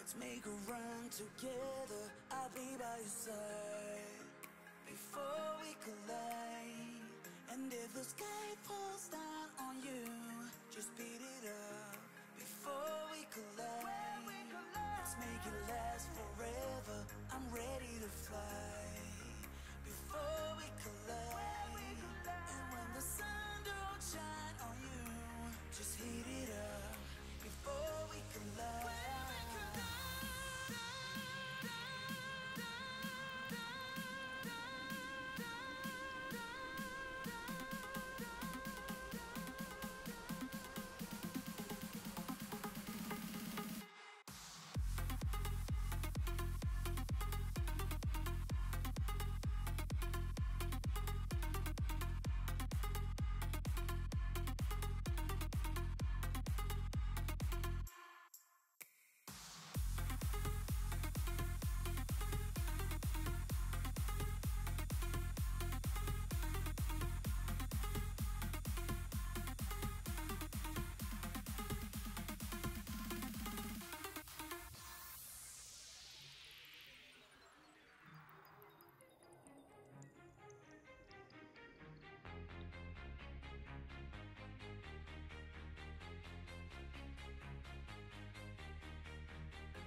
Let's make a run together, I'll be by your side before we collide. And if the sky falls down on you, just beat it up before we collide. Let's make it last forever, I'm ready to fly before we collide. And when the sun don't shine on you, just heat it up before we collide.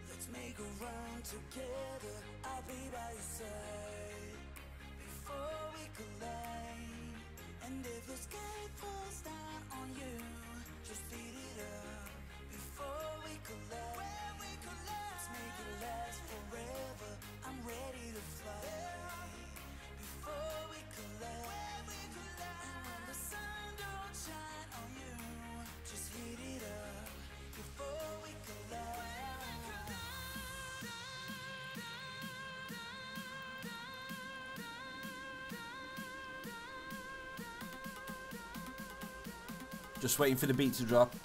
Let's make a run together, I'll be by your side before we collide. And if the sky falls down on you, just beat it up before we collide. Let's make it last forever, I'm ready to fly before we collide. And when the sun don't shine on you, just heat it up before we collide. Just waiting for the beat to drop.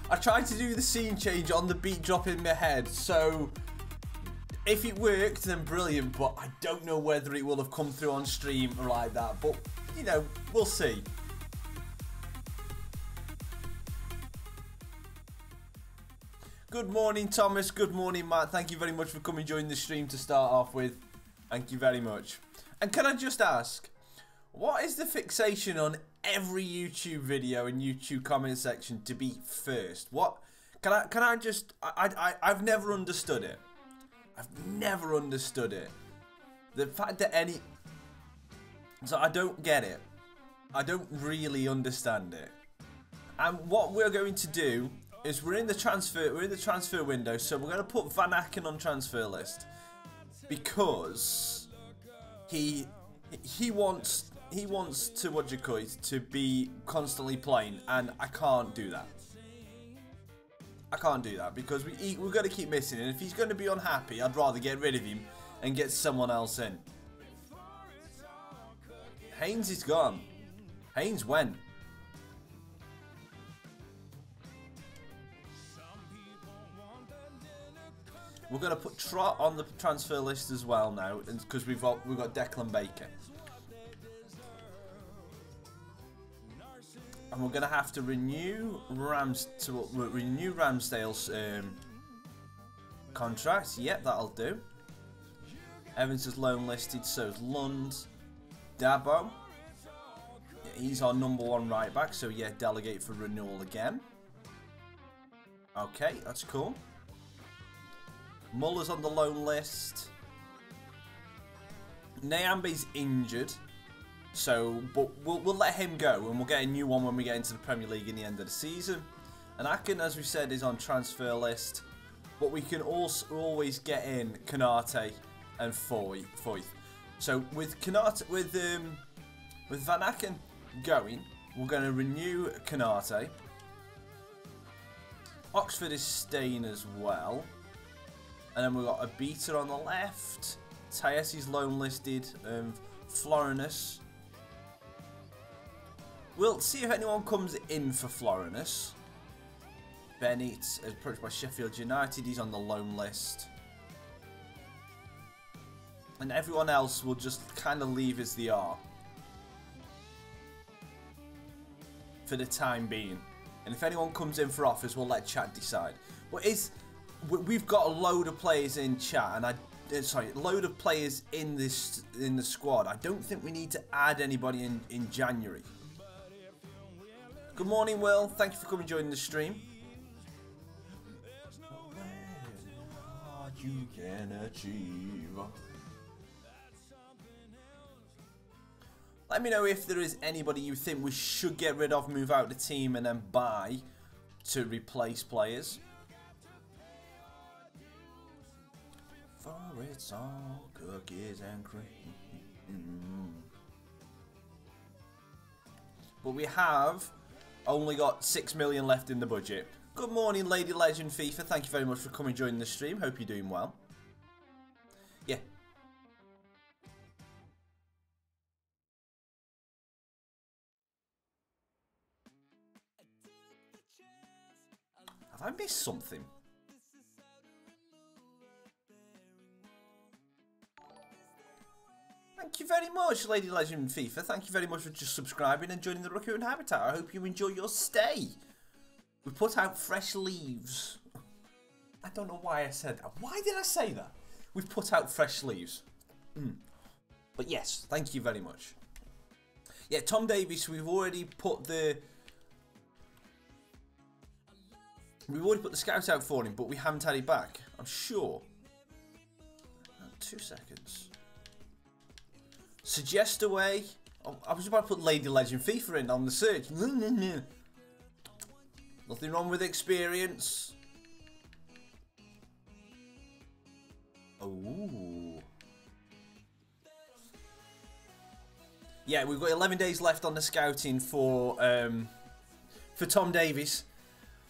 I tried to do the scene change on the beat drop in my head, so if it worked then brilliant, but I don't know whether it will have come through on stream or like that, but you know, we'll see. Good morning, Thomas. Good morning, Matt. Thank you very much for coming join the stream to start off with. Thank you very much. And can I just ask, what is the fixation on every YouTube video and YouTube comment section to be first? What can I just I've never understood it. I've never understood it. The fact that so I don't get it. I don't really understand it. And what we're going to do is we're in the transfer window, so we're going to put Van Aken on transfer list because he wants to to be constantly playing, and I can't do that. I can't do that because we're going to keep missing him. If he's going to be unhappy, I'd rather get rid of him and get someone else in. Haynes is gone. Haynes went. We're going to put Trot on the transfer list as well now, because we've got Declan Baker, and we're going to have to renew Ramsdale's contract. Yep, that'll do. Evans is loan listed, so is Lund. Dabo, yeah, he's our #1 right back, so yeah, delegate for renewal again. Okay, that's cool. Muller's on the loan list. Nyambe's injured, so but we'll let him go, and we'll get a new one when we get into the Premier League in the end of the season. And Aken, as we said, is on transfer list, but we can also always get in Konate and Foyth. So with Konate, with Van Aken going, we're going to renew Konate. Oxford is staying as well. And then we've got a Beta on the left. Taesi's loan listed. Florinus. We'll see if anyone comes in for Florinus. Bennett, approached by Sheffield United. He's on the loan list. And everyone else will just kind of leave as they are. For the time being. And if anyone comes in for offers, we'll let chat decide. But we've got a load of players in chat, and a load of players in the squad. I don't think we need to add anybody in January. Good morning, Will. Thank you for coming and joining the stream. You can achieve. Let me know if there is anybody you think we should get rid of, move out the team, and then buy to replace players. For it's all cookies and cream. But we have only got 6 million left in the budget. Good morning, Lady Legend FIFA. Thank you very much for coming and joining the stream. Hope you're doing well. Yeah. Have I missed something? Thank you very much, Lady Legend FIFA. Thank you very much for just subscribing and joining the Raccoon Habitat. I hope you enjoy your stay. We put out fresh leaves. I don't know why I said that. Why did I say that? We've put out fresh leaves. But yes, thank you very much. Yeah, Tom Davies, we've already put the scout out for him, but we haven't had it back. I'm sure. 2 seconds. Suggest away. Oh, I was about to put Lady Legend FIFA in on the search. Nothing wrong with experience. Oh. Yeah, we've got 11 days left on the scouting for Tom Davies.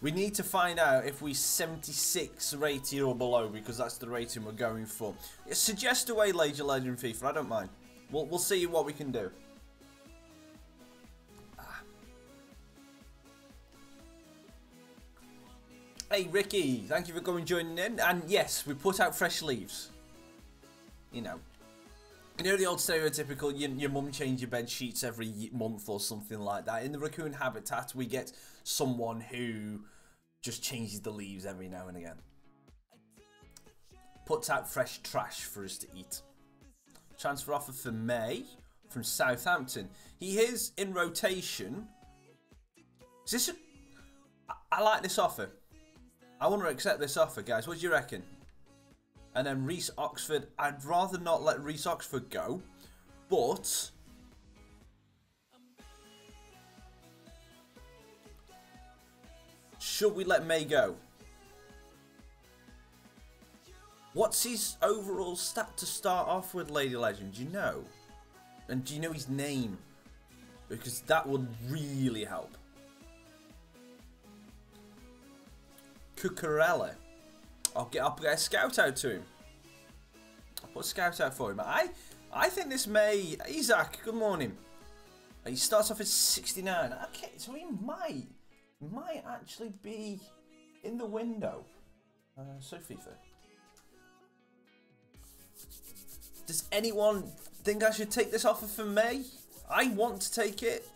We need to find out if we 76 rated or below, because that's the rating we're going for. Suggest away, Lady Legend FIFA. I don't mind. We'll see what we can do. Hey Ricky, thank you for coming and joining in. And yes, we put out fresh leaves. You know the old stereotypical, your mum changes your bed sheets every month or something like that. In the Raccoon Habitat, we get someone who just changes the leaves every now and again. Puts out fresh trash for us to eat. Transfer offer for May from Southampton. He is in rotation. Is this I like this offer. I want to accept this offer, guys. What do you reckon? And then Reece Oxford. I'd rather not let Reece Oxford go, but should we let May go? What's his overall stat to start off with, Lady Legend? Do you know? And do you know his name? Because that would really help. Cucurella. I'll get a scout out to him. I'll put a scout out for him. I think this may... Isaac, good morning. He starts off at 69. Okay, so he might actually be in the window. So FIFA. Does anyone think I should take this offer from May? I want to take it.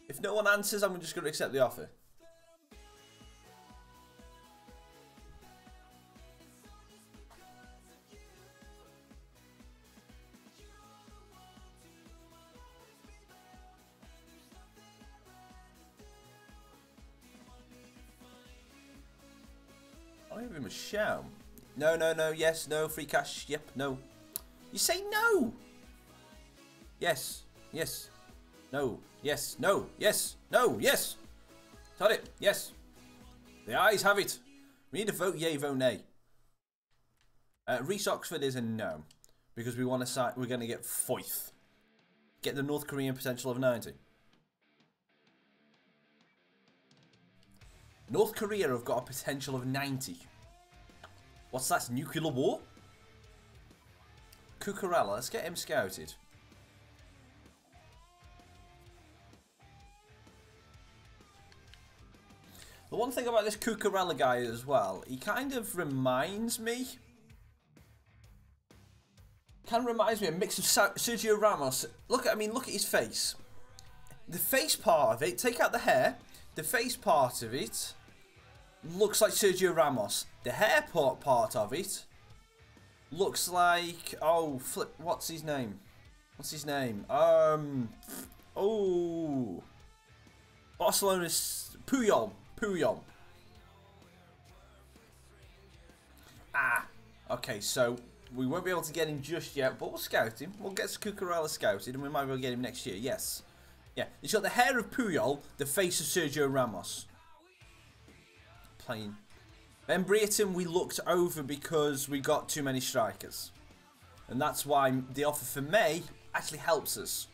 If no one answers, I'm just going to accept the offer. I'll give him a shout. No, no, no, yes, no, free cash, yep, no. You say no! Yes, yes, no, yes, no, yes, no, yes! Got it, yes. The ayes have it. We need to vote yay, vote nay. Reece Oxford is a no. Because we want to we're going to get Foyth. Get the North Korean potential of 90. North Korea have got a potential of 90. What's that? Nuclear war? Cucurella, let's get him scouted. The one thing about this Cucurella guy as well, he kind of reminds me Kind of reminds me of a mix of Sergio Ramos. Look at his face. The face part of it, take out the hair. The face part of it looks like Sergio Ramos. The hair part of it looks like, oh, flip, what's his name? Oh, Barcelona's Puyol. Okay, so we won't be able to get him just yet, but we'll scout him. We'll get Cucurella scouted, and we might be able to get him next year. Yes. Yeah, he's got the hair of Puyol, the face of Sergio Ramos. Plain. Ben Brereton we looked over because we got too many strikers. And that's why the offer for May actually helps us.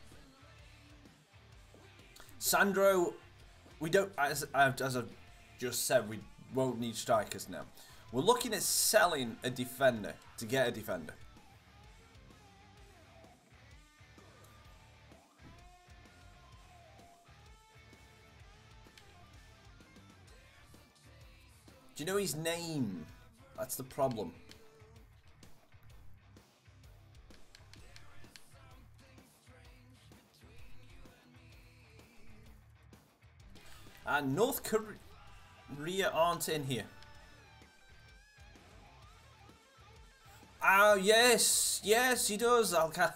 Sandro, we don't, as I've just said, we won't need strikers now. We're looking at selling a defender to get a defender. Do you know his name? That's the problem. And North Korea aren't in here. Oh, yes, he does. Not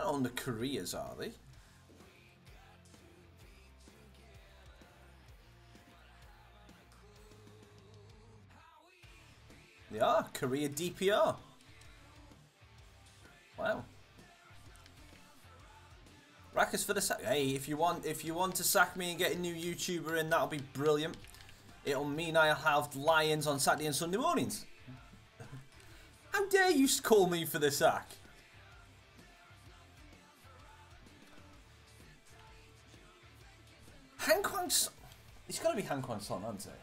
on the Koreas, are they? They are Korea DPR. Wow. Raccas for the sack. Hey, if you want to sack me and get a new YouTuber in, that'll be brilliant. It'll mean I'll have Lions on Saturday and Sunday mornings. How dare you call me for the sack? Han Kwang Song. It's got to be Han Kwang Song, hasn't it?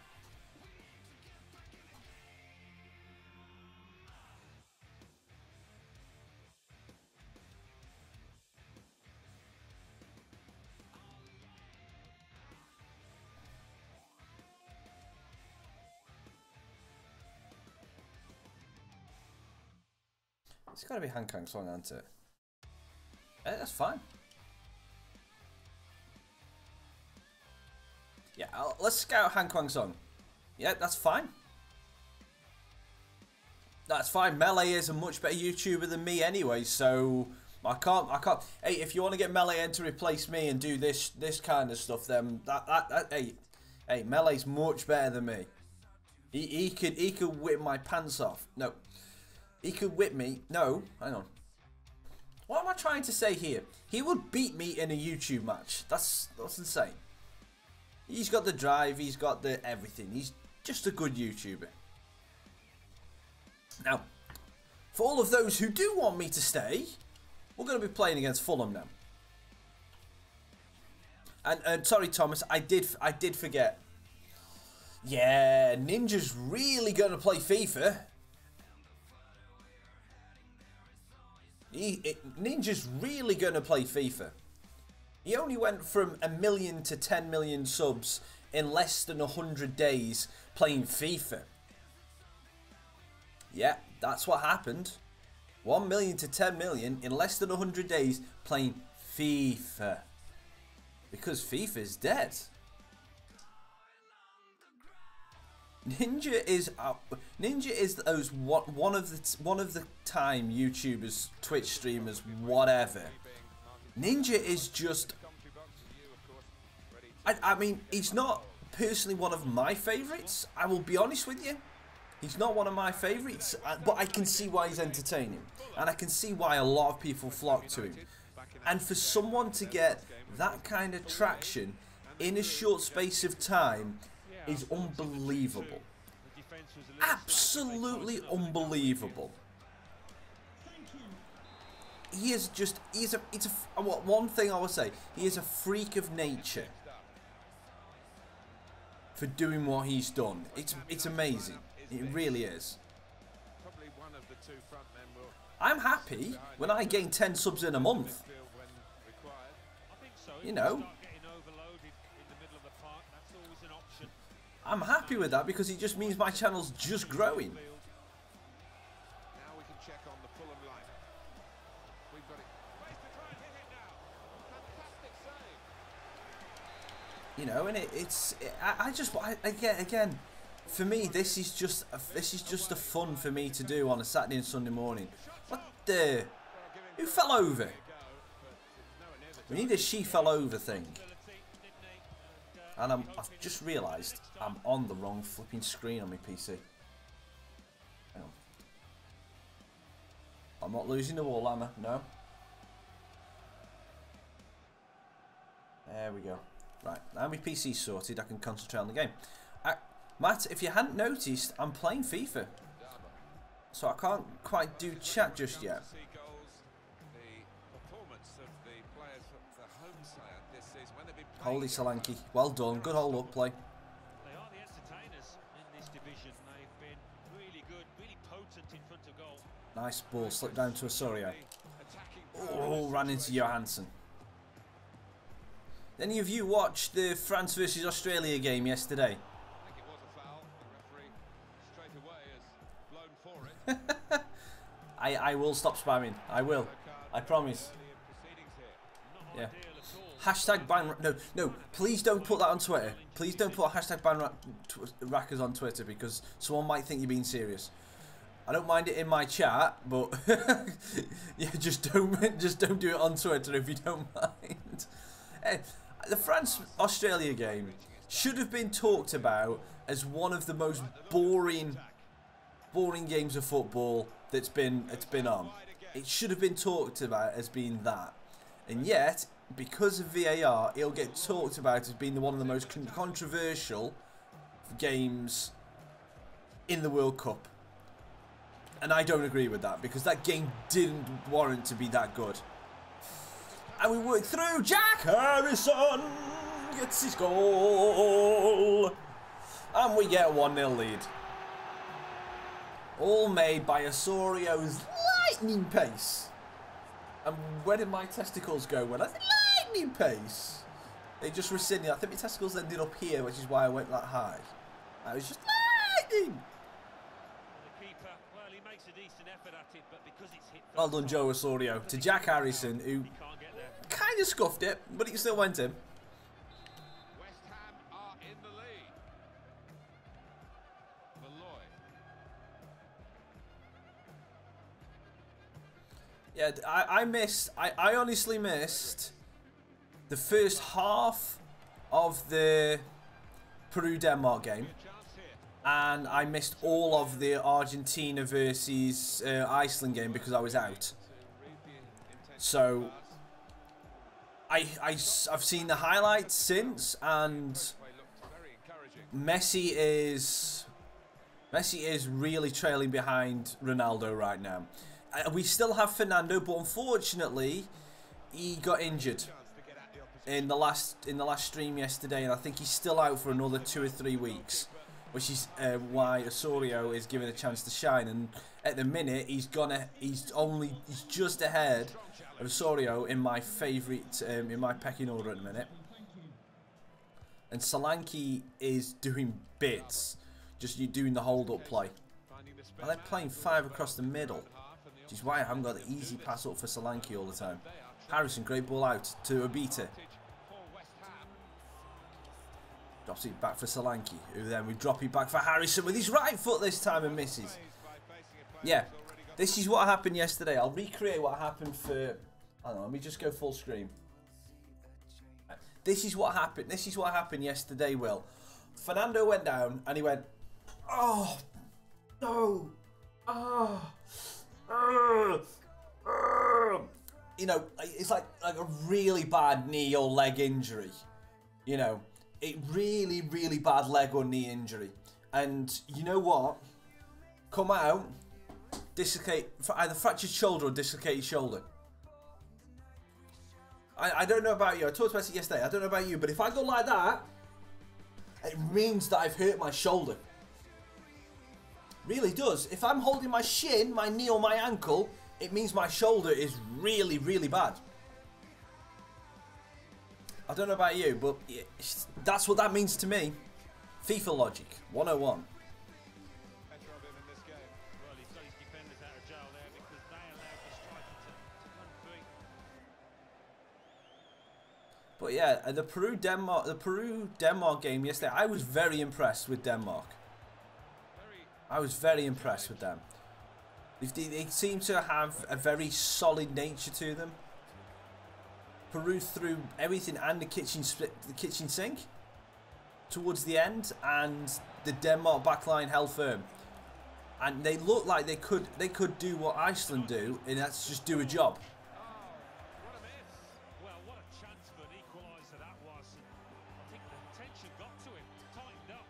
It's got to be Han Kwang Song, hasn't it? That's fine. Yeah, let's scout Han Kwang Song. Yeah, that's fine. That's fine. Melee is a much better YouTuber than me anyway, so I can't. Hey, if you want to get Melee in to replace me and do this kind of stuff, then hey, Melee's much better than me. He could whip my pants off. No. He could whip me. No, hang on. What am I trying to say here? He would beat me in a YouTube match. That's insane. He's got the drive. He's got the everything. He's just a good YouTuber. Now, for all of those who do want me to stay, we're going to be playing against Fulham now. And sorry, Thomas, I did forget. Yeah, Ninja's really going to play FIFA. Ninja's really going to play FIFA. He only went from 1 million to 10 million subs in less than 100 days playing FIFA. Yeah, that's what happened. 1 million to 10 million in less than 100 days playing FIFA. Because FIFA's dead. Ninja is those one of the time YouTubers, Twitch streamers, whatever. Ninja is just. I mean, he's not personally one of my favourites. I will be honest with you. He's not one of my favourites, but I can see why he's entertaining, and I can see why a lot of people flock to him. And for someone to get that kind of traction in a short space of time is unbelievable. Absolutely unbelievable. He is just, one thing I would say, he is a freak of nature for doing what he's done. It's amazing. It really is. I'm happy when I gain 10 subs in a month. You know. I'm happy with that because it just means my channel's just growing. Now we can check on the Fulham line. We've got it. Space to try and hit it now. Fantastic save. You know, and again, for me, this is just a fun for me to do on a Saturday and Sunday morning. What the? Who fell over? We need a she fell over thing. And I've just realised I'm on the wrong flipping screen on my PC. Hang on. I'm not losing the ball, am I? No. There we go. Right, now my PC's sorted, I can concentrate on the game. Matt, if you hadn't noticed, I'm playing FIFA. So I can't quite do chat just yet. Holy Solanke, well done, good hold up play. They are the entertainers in this division. They've been really good, really potent in front of goal. Nice ball, slipped down to Osorio. Oh, ran into Johansson. Any of you watched the France versus Australia game yesterday? I think it was a foul. The referee straight away has blown for it. I will stop spamming. I will. I promise. Yeah. Hashtag ban. No. Please don't put that on Twitter. Please don't put hashtag ban Raccas on Twitter because someone might think you're being serious. I don't mind it in my chat, but yeah, just don't do it on Twitter if you don't mind. The France-Australia game should have been talked about as one of the most boring games of football that's been on. It should have been talked about as being that, and yet because of VAR, it'll get talked about as being one of the most controversial games in the World Cup. And I don't agree with that because that game didn't warrant to be that good. And we work through. Jack Harrison gets his goal. And we get a 1-0 lead. All made by Osorio's lightning pace. And where did my testicles go when I said lightning pace? They just rescinded. I think my testicles ended up here, which is why I went that high. I was just lightning. Well done, Joe Osorio. To Jack Harrison, who kind of scuffed it, but it still went in. West Ham are in the lead. Malloy. Yeah, I honestly missed the first half of the Peru-Denmark game. And I missed all of the Argentina versus Iceland game because I was out. So I've seen the highlights since, and Messi is really trailing behind Ronaldo right now. We still have Fernando, but unfortunately he got injured in the last stream yesterday, and I think he's still out for another 2 or 3 weeks. Which is why Osorio is given a chance to shine, and at the minute he's just ahead of Osorio in my favourite in my pecking order at the minute. And Solanke is doing bits, just doing the hold up play. And they're playing 5 across the middle, which is why I haven't got the easy pass up for Solanke all the time. Harrison, great ball out to Obita. Drops it back for Solanke, who then we drop it back for Harrison with his right foot this time and misses. Yeah, this is what happened yesterday. I'll recreate what happened for... I don't know, let me just go full screen. This is what happened. This is what happened yesterday, Will. Fernando went down and he went, oh, no, you know, it's like a really bad knee or leg injury, you know. Really bad leg or knee injury, and you know what? Come out, dislocate, either fractured shoulder or dislocated shoulder. I don't know about you. I talked about it yesterday. I don't know about you, but if I go like that, it means that I've hurt my shoulder. Really does. If I'm holding my shin, my knee, or my ankle, it means my shoulder is really bad. I don't know about you, but that's what that means to me. FIFA logic 101. Better of him in this game. Well, he's got his defenders out of jail there because they allowed the striker to run free. But yeah, the Peru-Denmark game yesterday, I was very impressed with Denmark. I was very impressed with them. They seem to have a very solid nature to them. Peru threw everything and the kitchen sink towards the end, and the Denmark backline held firm. And they looked like they could do what Iceland do, and that's just do a job. What a miss. Well, what a chance for an equaliser that was. I think the tension got to him, tightened up.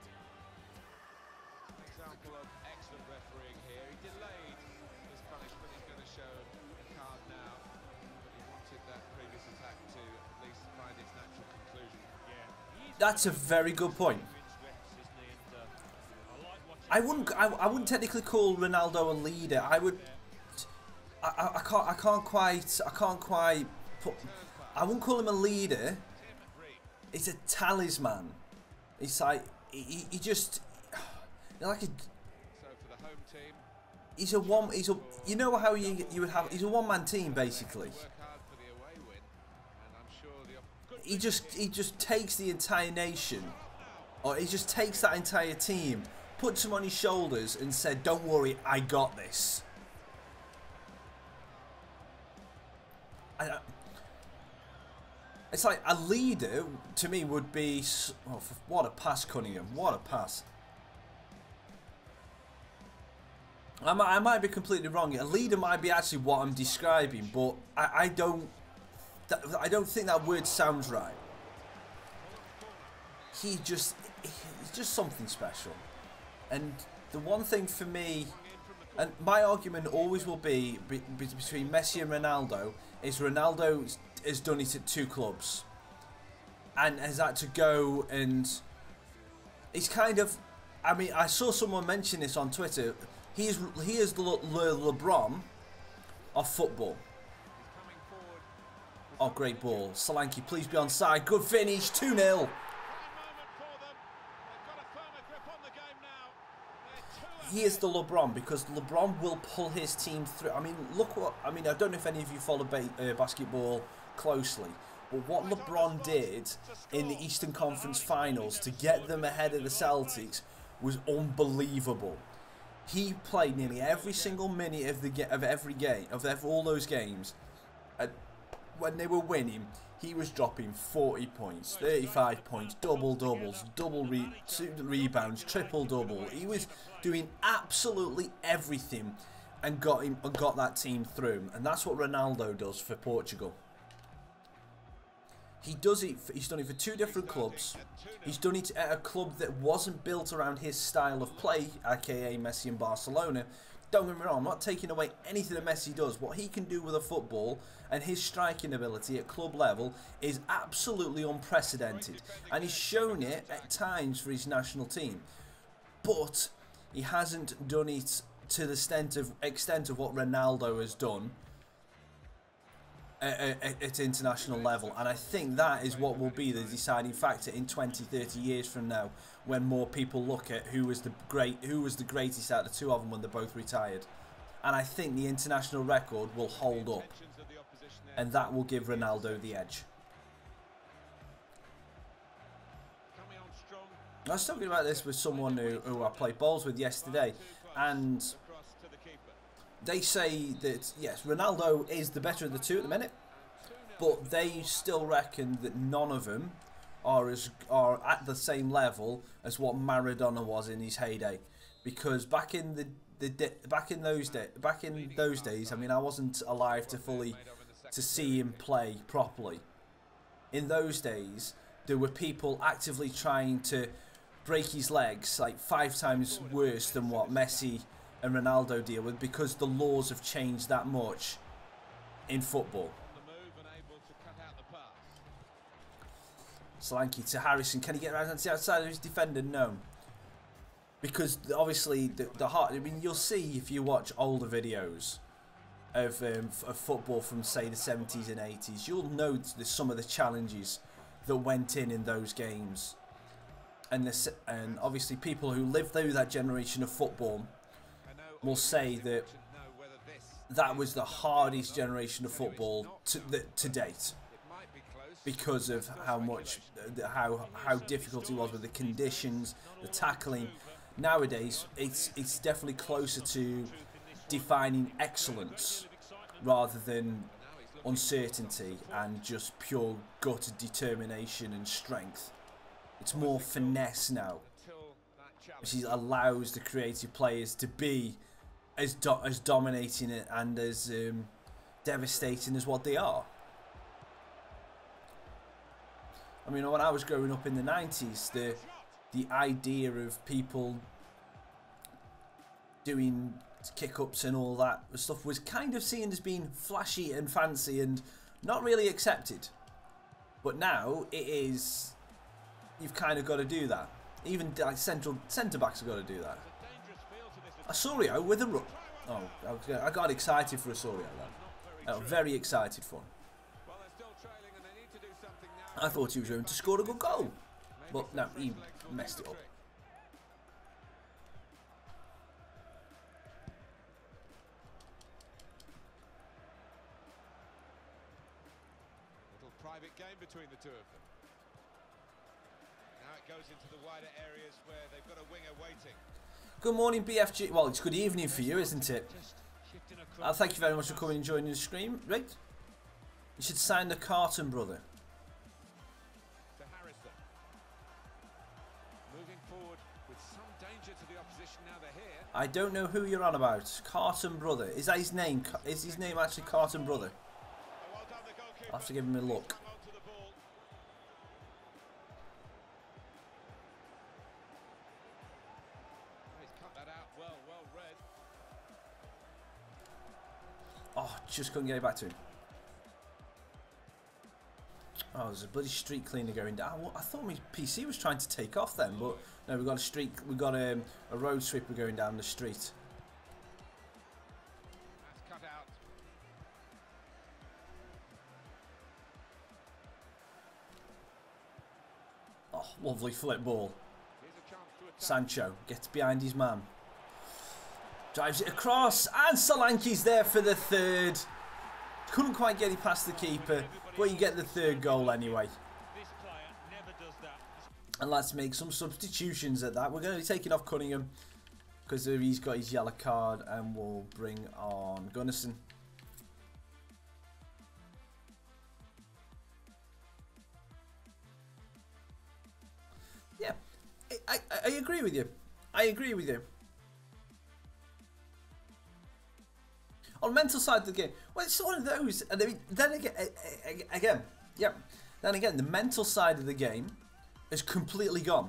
An example of excellent refereeing here. He delayed his punishment. He's going to show a card now, but he wanted that previous attack to at least find its natural conclusion. Yeah, That's a very good point. I wouldn't technically call Ronaldo a leader. I would. I can't quite put. I wouldn't call him a leader. It's a talisman. It's like he just like a. So for the home team, He's a you know how you would have. He's a one-man team basically. work hard for the away win, and I'm sure the He just takes the entire nation, or he just takes that entire team, puts them on his shoulders, and said, "Don't worry, I got this." It's like a leader to me would be. Oh, what a pass, Cunningham! What a pass! I might be completely wrong. A leader might be actually what I'm describing, but I don't think that word sounds right. He's just something special. And the one thing for me, and my argument always will be between Messi and Ronaldo, is Ronaldo has done it at 2 clubs and has had to go, and he's kind of, I mean, I saw someone mention this on Twitter. He is the LeBron of football. Oh, great ball. Solanke, please be onside. Good finish, 2-0. He is the LeBron because LeBron will pull his team through. I mean, I don't know if any of you follow basketball closely, but what LeBron did in the Eastern Conference Finals to get them ahead of the Celtics was unbelievable. He played nearly every single minute of all those games. And when they were winning, he was dropping 40 points, 35 points, double-doubles, rebounds, triple-double. He was doing absolutely everything and got that team through. And that's what Ronaldo does for Portugal. He's done it for 2 different clubs. He's done it at a club that wasn't built around his style of play, aka Messi and Barcelona. Don't get me wrong, I'm not taking away anything that Messi does. What he can do with a football and his striking ability at club level is absolutely unprecedented. And he's shown it at times for his national team. But he hasn't done it to the extent of what Ronaldo has done at international level. And I think that is what will be the deciding factor in 20-30 years from now, when more people look at who was the greatest out of the 2 of them when they're both retired. And I think the international record will hold up, and that will give Ronaldo the edge. I was talking about this with someone who I played bowls with yesterday, and they say that, yes, Ronaldo is the better of the 2 at the minute, but they still reckon that none of them are at the same level as what Maradona was in his heyday. Because back in those days, I mean, I wasn't alive to see him play properly. In those days, there were people actively trying to break his legs, like 5 times worse than what Messi and Ronaldo deal with, because the laws have changed that much in football. Solanke to Harrison. Can he get around the outside of his defender? No. Because obviously the heart. I mean, you'll see if you watch older videos of football from, say, the 70s and 80s. You'll know some of the challenges that went in those games. and obviously people who lived through that generation of football will say that that was the hardest generation of football to date, because of how difficult it was with the conditions, the tackling. Nowadays, it's definitely closer to defining excellence rather than uncertainty and just pure gutted determination and strength. It's more finesse now, which allows the creative players to be as dominating and as devastating as what they are. I mean, when I was growing up in the 90s, the idea of people doing kick-ups and all that stuff was kind of seen as being flashy and fancy and not really accepted. But now it is, you've kind of got to do that. Even like centre-backs have got to do that. Osorio with a run. Oh, I got excited for Osorio then. Very excited for him. I thought he was going to score a good goal. But no, he messed it up. Little private game between the two of them. Now it goes into the wider areas where they've got a winger waiting. Good morning, BFG. Well, it's good evening for you, isn't it? Thank you very much for coming and joining the stream. Right? You should sign the Carton brother. I don't know who you're on about. Carton brother. Is that his name? Is his name actually Carton brother? I'll have to give him a look. Oh, just couldn't get it back to him. Oh, there's a bloody street cleaner going down. I thought my PC was trying to take off then, but no, we've got a street. We've got a road sweeper going down the street. That's cut out. Oh, lovely flip ball. Sancho gets behind his man. Drives it across, and Solanke's there for the third. Couldn't quite get it past the keeper, but you get the third goal anyway. And let's make some substitutions at that. We're going to be taking off Cunningham because he's got his yellow card, and we'll bring on Gunnarsson. Yeah, I agree with you. I agree with you. On the mental side of the game, well, it's one of those. And then again, yeah. Then again, the mental side of the game is completely gone.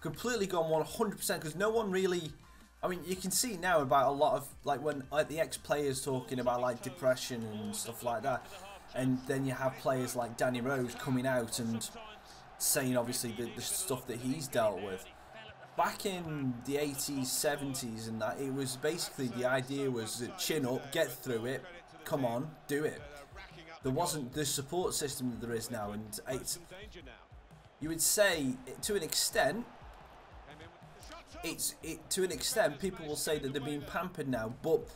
Completely gone 100%, because no one really... I mean, you can see now about a lot of, like, when the ex-players talking about, like, depression and stuff like that. And then you have players like Danny Rose coming out and saying, obviously, the stuff that he's dealt with. Back in the 80s, 70s and that, it was basically, the idea was chin up, get through it, come on, do it. There wasn't the support system that there is now, and you would say, to an extent, to an extent, people will say that they're being pampered now, but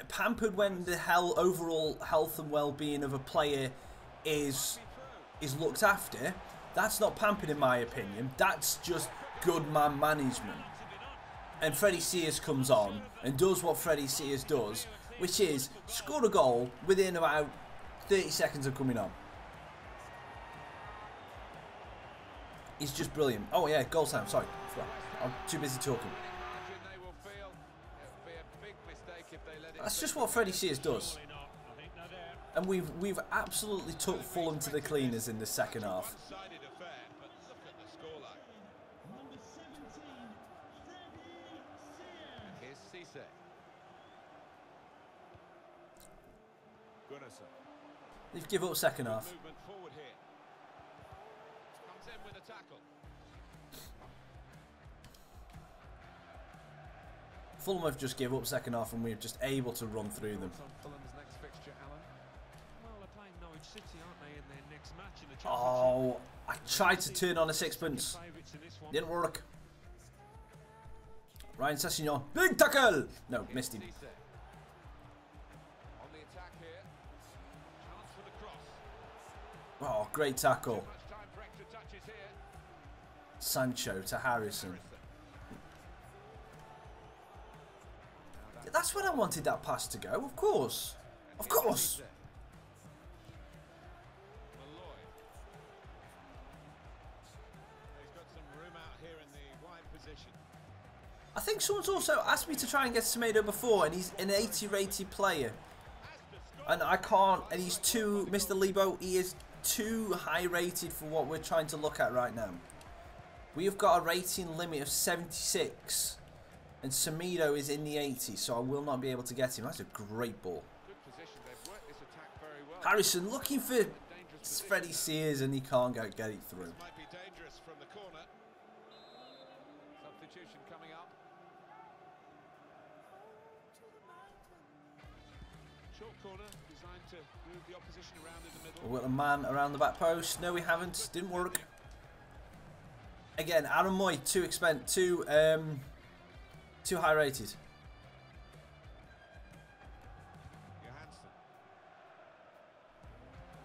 pampered when the overall health and well-being of a player is looked after, that's not pampered in my opinion, that's just good man management. And Freddie Sears comes on and does what Freddie Sears does, which is score a goal within about 30 seconds of coming on. He's just brilliant. Oh yeah, goal time, sorry. I'm too busy talking. That's just what Freddie Sears does. And we've absolutely took Fulham to the cleaners in the second half. They've given up second half. Fulham have just given up second half, and we're just able to run through them. City, aren't they, in their next match in the Championship? Oh, I tried to turn on a sixpence. Didn't work. Ryan Sessegnon. Big tackle! No, missed him. On the attack here. Chance for the cross. Oh, great tackle. Much time for extra touches here. Sancho to Harrison. That's when I wanted that pass to go, of course. Of course. Malloy. He's got some room out here in the wide position. I think someone's also asked me to try and get Semedo before, and he's an 80 rated player. And I can't, and he's too, Mr. Lebo, he is too high rated for what we're trying to look at right now. We have got a rating limit of 76. And Semedo is in the 80s, so I will not be able to get him. That's a great ball. Good position. They've worked this attack very well. Harrison looking for Freddie Sears, and he can't get it through. This might be dangerous from the corner. Substitution coming up. Short corner designed to move the opposition around in the middle. We've got a man around the back post. No, we haven't. Didn't work. Again, Aaron Moy, too high rated.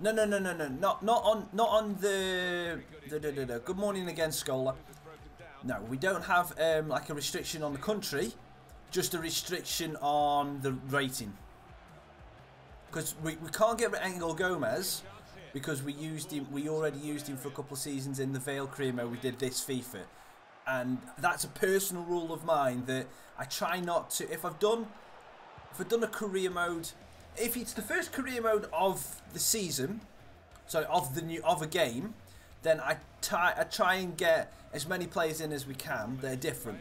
No. Not on the Good morning again, Scholar. No, we don't have like a restriction on the country, just a restriction on the rating. Because we can't get Angel Gomez because we used him. We already used him for a couple of seasons in the Vale career mode. We did this FIFA. And that's a personal rule of mine that I try not to. If I've done a career mode, if it's the first career mode of the season, so of a game, then I try and get as many players in as we can that are different.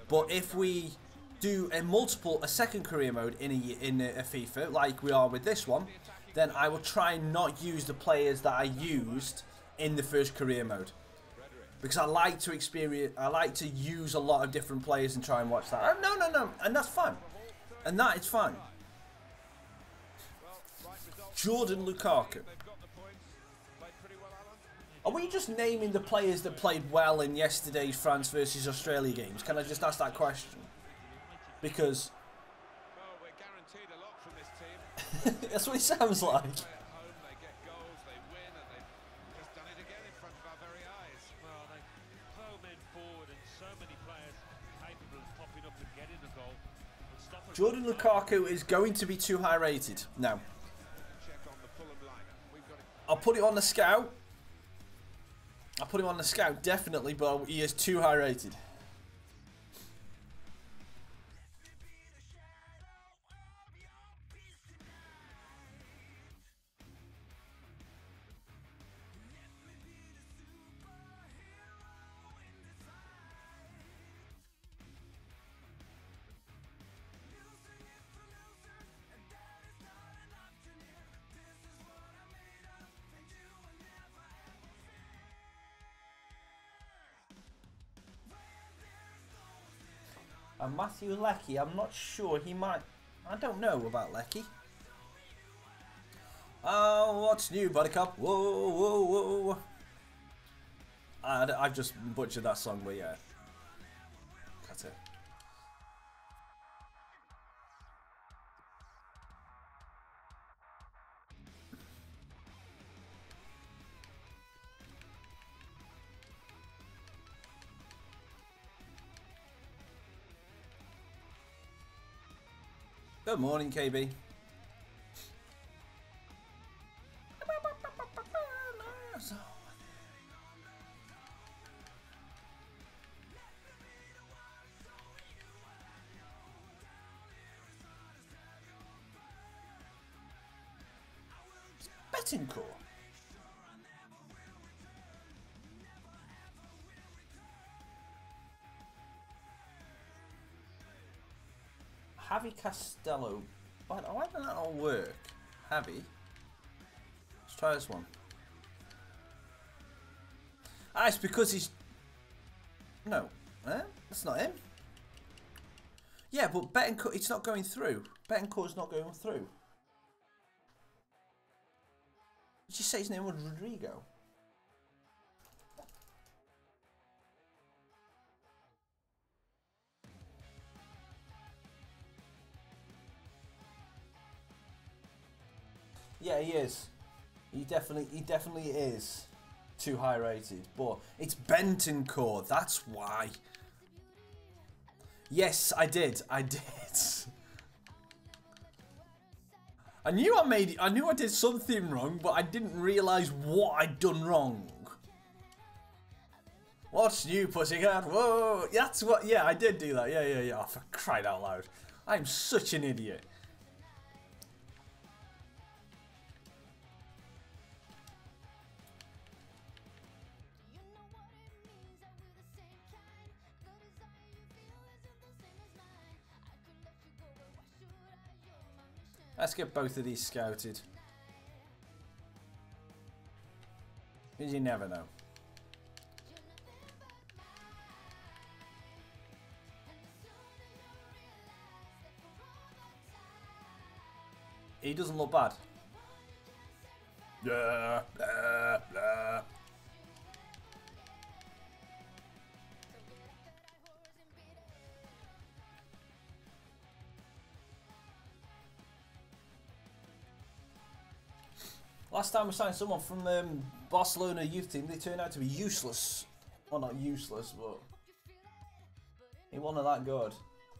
But if we do a second career mode in a FIFA like we are with this one, then I will try and not use the players that I used in the first career mode. Because I like to use a lot of different players and try and watch that. No, and that's fine. And that is fine. Jordan Lukaku. Are we just naming the players that played well in yesterday's France versus Australia games? Can I just ask that question? Because We're guaranteed a lot from this team. that's what it sounds like. Jordan Lukaku is going to be too high rated. Now, I'll put it on the scout. I'll put him on the scout, definitely, but he is too high rated. And Matthew Leckie, I'm not sure, he might... I don't know about Leckie. Oh, what's new, Buttercup? Whoa, whoa, whoa. I've just butchered that song, but yeah. That's it. Good morning, KB. Bettingcourt. Javi Castello. Why don't that all work? Javi. Let's try this one. Ah, it's because he's... No. That's not him. Yeah, but Bettencourt, it's not going through. Bettencourt's not going through. Did you say his name was Rodrigo? Yeah, he is. He definitely is too high rated. But it's Bentoncourt, that's why. Yes, I did. I did. I knew I did something wrong, but I didn't realise what I'd done wrong. What's new, pussycat? Whoa! That's what. Yeah, I did do that. Yeah. Oh, for crying out loud! I'm such an idiot. Let's get both of these scouted. Because you never know. He doesn't look bad. Blah, blah, blah. Last time we signed someone from Barcelona youth team, they turned out to be useless. Well, not useless, but he wasn't that good.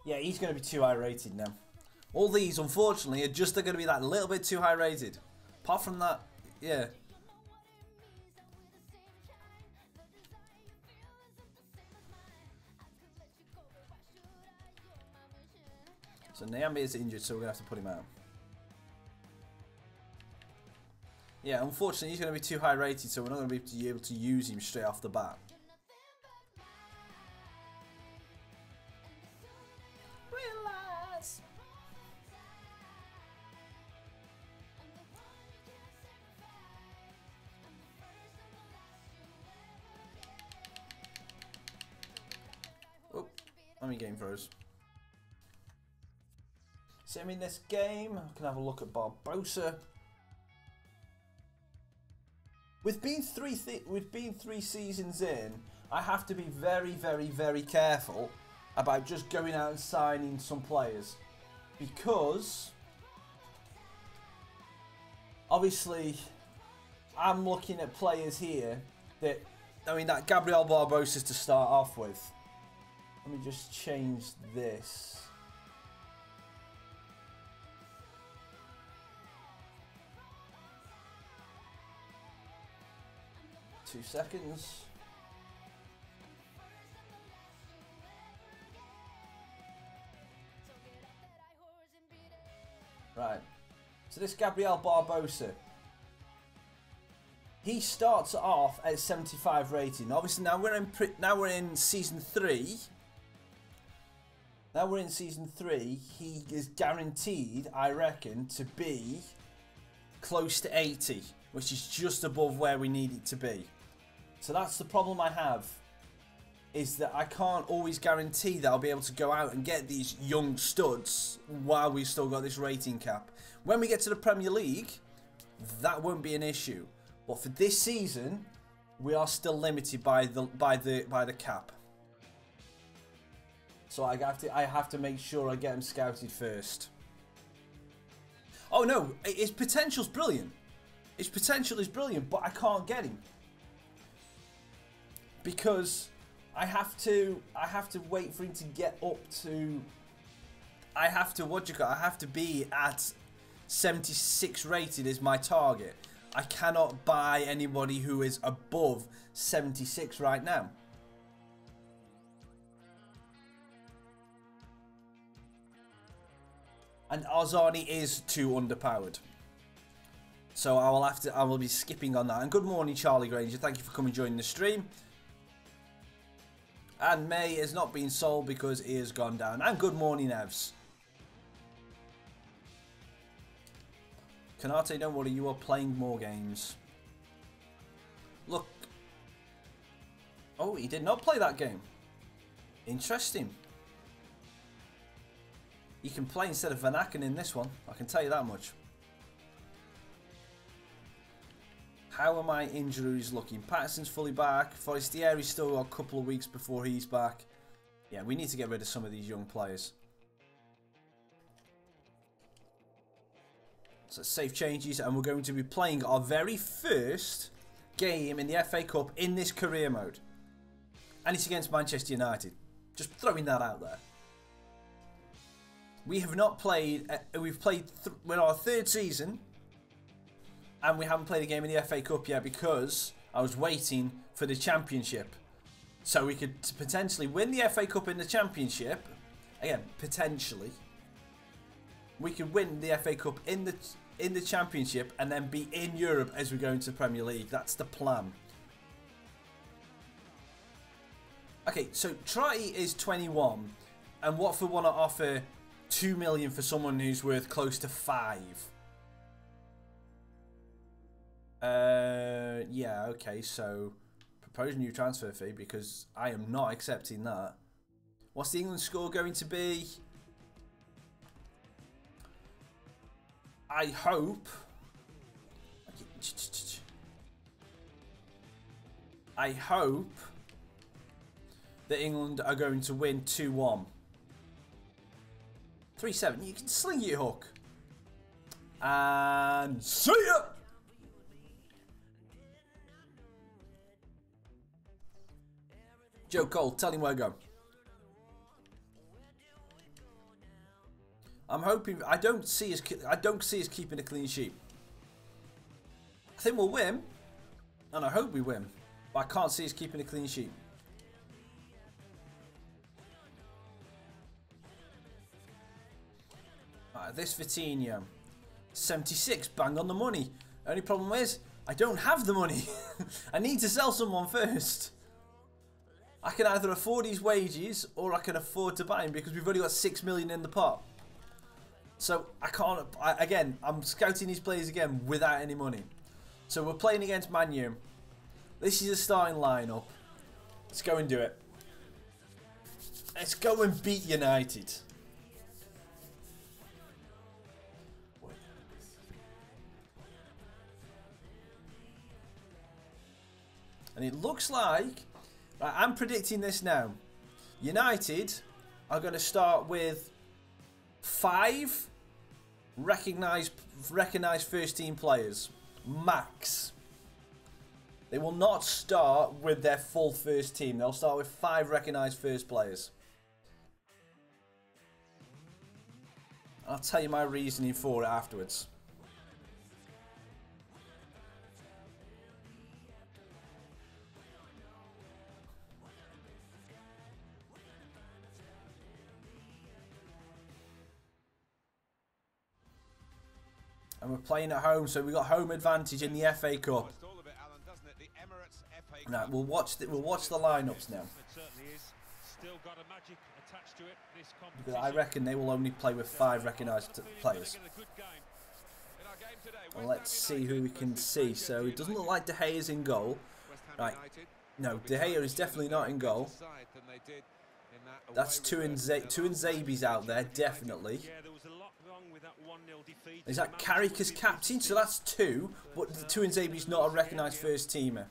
Yeah, he's going to be too high rated now. All these, unfortunately, are just going to be that little bit too high rated. Apart from that, yeah. So Nyambe is injured, so we're going to have to put him out. Yeah, unfortunately, he's going to be too high rated, so we're not going to be able to use him straight off the bat. Realize. Oh, let me game froze. So I'm in this game. I can have a look at Barbosa. With being three seasons in, I have to be very, very, very careful about just going out and signing some players, because obviously I'm looking at players here that, I mean, that Gabriel Barbosa to start off with. Let me just change this. Two seconds. Right. So this Gabriel Barbosa, he starts off at 75 rating. Obviously now we're in season 3. Now we're in season 3. He is guaranteed, I reckon, to be close to 80, which is just above where we need it to be. So that's the problem I have, is that I can't always guarantee that I'll be able to go out and get these young studs while we've still got this rating cap. When we get to the Premier League, that won't be an issue. But for this season, we are still limited by the cap. So I have to make sure I get him scouted first. Oh no, his potential's brilliant. His potential is brilliant, but I can't get him. Because I have to wait for him to get up to, I have to be at 76 rated is my target. I cannot buy anybody who is above 76 right now. And Arzani is too underpowered. So I will be skipping on that. And good morning, Charlie Granger. Thank you for coming and joining the stream. And May has not been sold because he has gone down. And good morning, Evs. Kanate, don't worry, you are playing more games. Look. Oh, he did not play that game. Interesting. You can play instead of Van Aken in this one. I can tell you that much. How are my injuries looking? Patterson's fully back. Forestieri's still got a couple of weeks before he's back. Yeah, we need to get rid of some of these young players. So save changes, and we're going to be playing our very first game in the FA Cup in this career mode. And it's against Manchester United. Just throwing that out there. We have not played, we're in our third season, and we haven't played a game in the FA Cup yet because I was waiting for the Championship. So we could potentially win the FA Cup in the Championship. Again, potentially. We could win the FA Cup in the Championship and then be in Europe as we go into the Premier League. That's the plan. Okay, so Trotty is 21, and Watford want to offer 2 million for someone who's worth close to 5. Yeah, okay, so propose a new transfer fee because I am not accepting that. What's the England score going to be? I hope that England are going to win 2-1. 3-7. You can sling your hook. And see ya! Joe Cole, tell him where to go. I'm hoping. I don't see us keeping a clean sheet. I think we'll win, and I hope we win, but I can't see us keeping a clean sheet. Right, this Vitinho, 76, bang on the money. Only problem is I don't have the money. I need to sell someone first. I can either afford his wages or I can afford to buy him because we've only got 6 million in the pot. So I can't. Again, I'm scouting these players again without any money. So we're playing against Man U. This is a starting lineup. Let's go and do it. Let's go and beat United. And it looks like, I'm predicting this now. United are going to start with 5 recognised first team players. Max. They will not start with their full first team. They'll start with 5 recognised first players. I'll tell you my reasoning for it afterwards. And we're playing at home, so we've got home advantage in the FA Cup. Right, we'll watch the lineups now. Because I reckon they will only play with 5 recognised players. Well, let's see who we can see. So it doesn't look like De Gea is in goal. Right, no, De Gea is definitely not in goal. That's Tuanzebe's out there, definitely. Is that Carrick as captain? So that's 2, but Tuanzebe's not a recognised first teamer.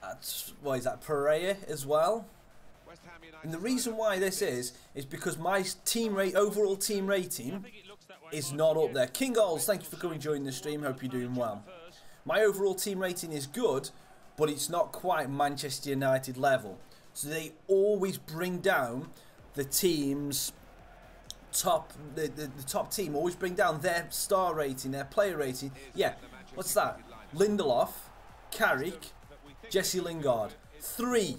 That's, what is that, Pereira as well? And the reason why this is because my overall team rating is not up there. King Goals, thank you for coming and joining the stream. Hope you're doing well. My overall team rating is good, but it's not quite Manchester United level. So they always bring down the team's top, the top team always bring down their star rating, their player rating. Yeah, what's that? Lindelof, Carrick, Jesse Lingard. 3.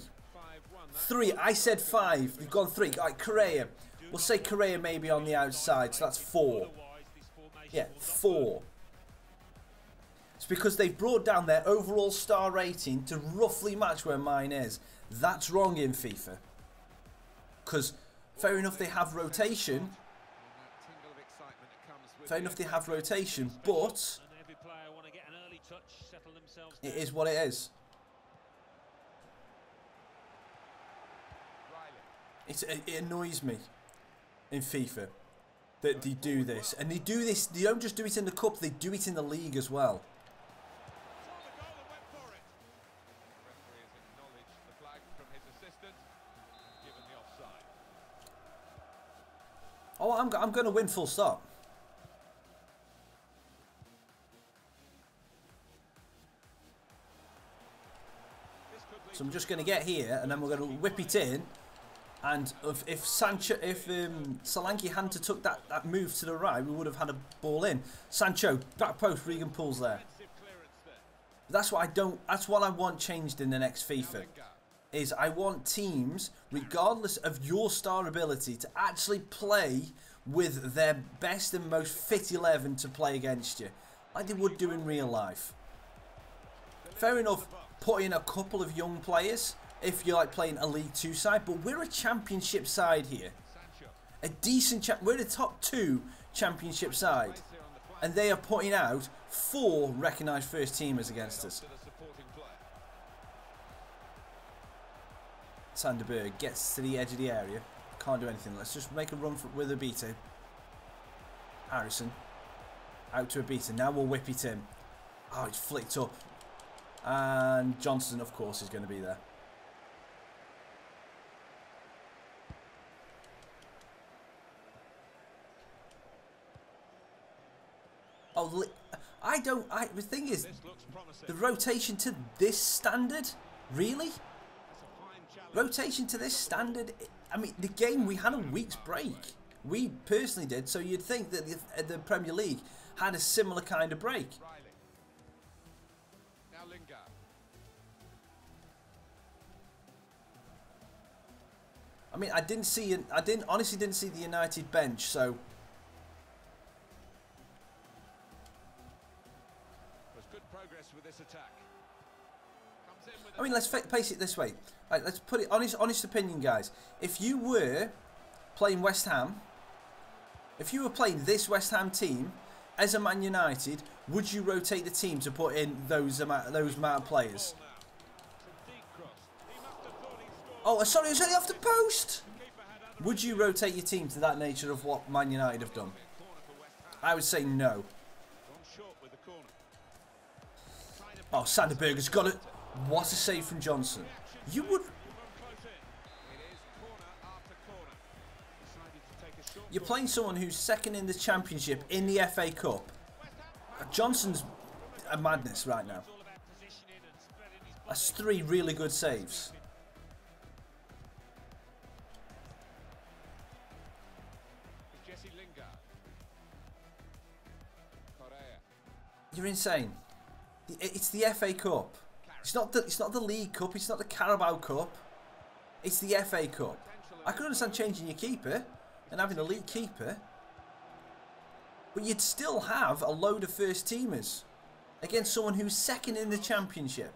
I said 5. We've gone 3. Like Correa. We'll say Correa maybe on the outside, so that's 4. Yeah, 4. It's because they've brought down their overall star rating to roughly match where mine is. That's wrong in FIFA. Because, fair enough, they have rotation. Fair enough, they have rotation, but it is what it is. It annoys me in FIFA. that they do this. And they do this, they don't just do it in the cup, they do it in the league as well. Saw the goal and went for it. The referee has acknowledged the flag from his assistant, given the offside. Oh, I'm going to win full stop. So I'm just going to get here, and then we're going to whip it in. And if Solanke hadn't took that move to the right, we would have had a ball in. Sancho, back post, Regan pulls there. That's what I don't. That's what I want changed in the next FIFA. Is I want teams, regardless of your star ability, to actually play with their best and most fit 11 to play against you, like they would do in real life. Fair enough, put in a couple of young players if you're like playing a League 2 side, but we're a Championship side here. A decent we're the top 2 Championship side, and they are putting out 4 recognised first teamers against us. Sanderberg gets to the edge of the area, can't do anything. Let's just make a run with a beater. Harrison out to a beater. Now we'll whip it in. Oh, it's flicked up. And Johnson, of course, is going to be there. Oh, the thing is, the rotation to this standard, really? Rotation to this standard, I mean, the game, we had a week's break. We personally did, so you'd think that the Premier League had a similar kind of break. I mean, I honestly didn't see the United bench, so. There's good progress with this attack. I mean, let's face it this way. Like, let's put it honest opinion, guys. If you were playing West Ham, if you were playing this West Ham team as a Man United, would you rotate the team to put in those amount of players? Oh, sorry, it was only off the post. Would you rotate your team to that nature of what Man United have done? I would say no. Oh, Sanderberg's got it. What a save from Johnson. You would. You're playing someone who's second in the Championship in the FA Cup. Johnson's a madness right now. That's 3 really good saves. You're insane. It's the FA Cup. It's not the League Cup. It's not the Carabao Cup. It's the FA Cup. I could understand changing your keeper and having a league keeper, but you'd still have a load of first teamers against someone who's second in the Championship.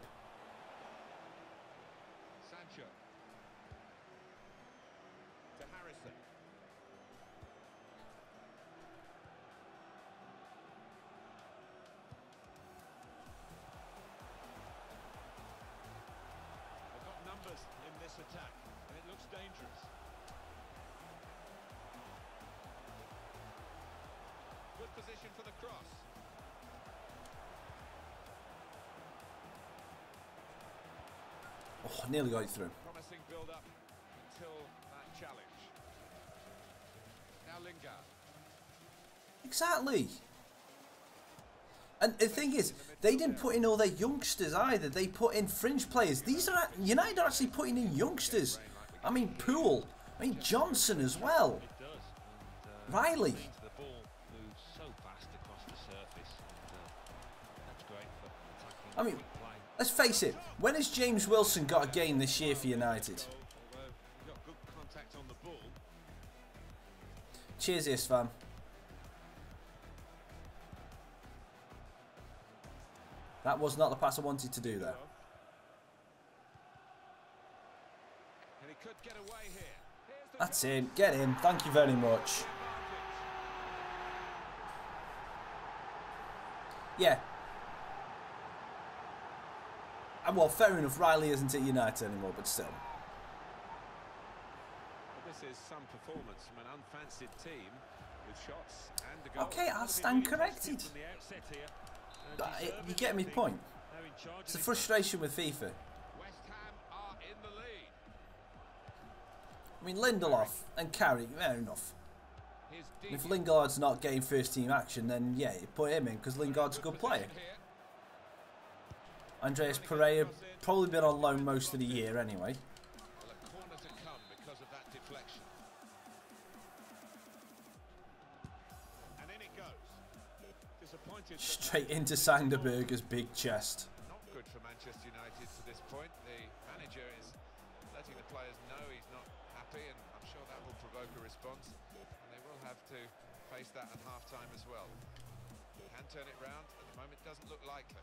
Sancho. To Harrison. They've got numbers in this attack, and it looks dangerous. Good position for the cross. Oh, nearly got it through. Promising build-up until that challenge. Now Lingard. Exactly. And the thing is, they didn't put in all their youngsters either. They put in fringe players. These are United are actually putting in youngsters. I mean, Poole. I mean, Johnson as well. Riley. I mean, let's face it. When has James Wilson got a game this year for United? Cheers, Istvan. That was not the pass I wanted to do there. That's in. Get in. Thank you very much. Yeah. Well, fair enough. Riley isn't at United anymore, but still. This is some performance from an unfancied team with Okay, I'll stand corrected. But you get me point. It's the frustration with FIFA. West Ham are in the lead. I mean, Lindelof and Carrick, fair enough. Here's If Devian. Lingard's not getting first team action, then yeah, you put him in because Lingard's a good player. Position here. Andreas Pereira probably been on loan most of the year anyway. Well, a corner to come because of that deflection. And in it goes. Disappointed. Straight into Sanderberger's big chest. Not good for Manchester United to this point. The manager is letting the players know he's not happy, and I'm sure that will provoke a response. And they will have to face that at half-time as well. Can turn it round. At the moment, doesn't look likely.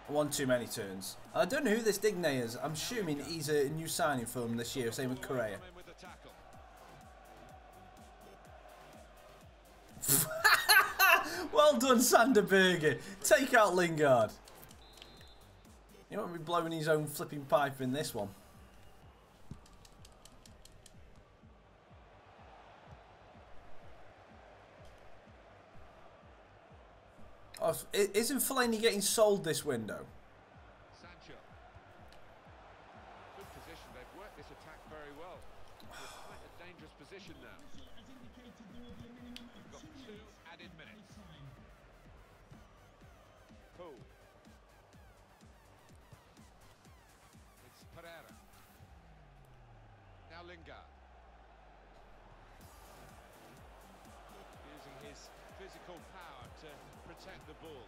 One too many turns. I don't know who this Digne is. I'm assuming he's a new signing for them this year. Same with Correa. Come in with the tackle. Well done, Sanderberger. Take out Lingard. He won't be blowing his own flipping pipe in this one. Oh, isn't Fellaini getting sold this window? Sancho. Good position. They've worked this attack very well. It's quite a dangerous position now. We've got 2 added minutes. Cool. It's Pereira. Now Lingard. Using his physical power to protect the ball.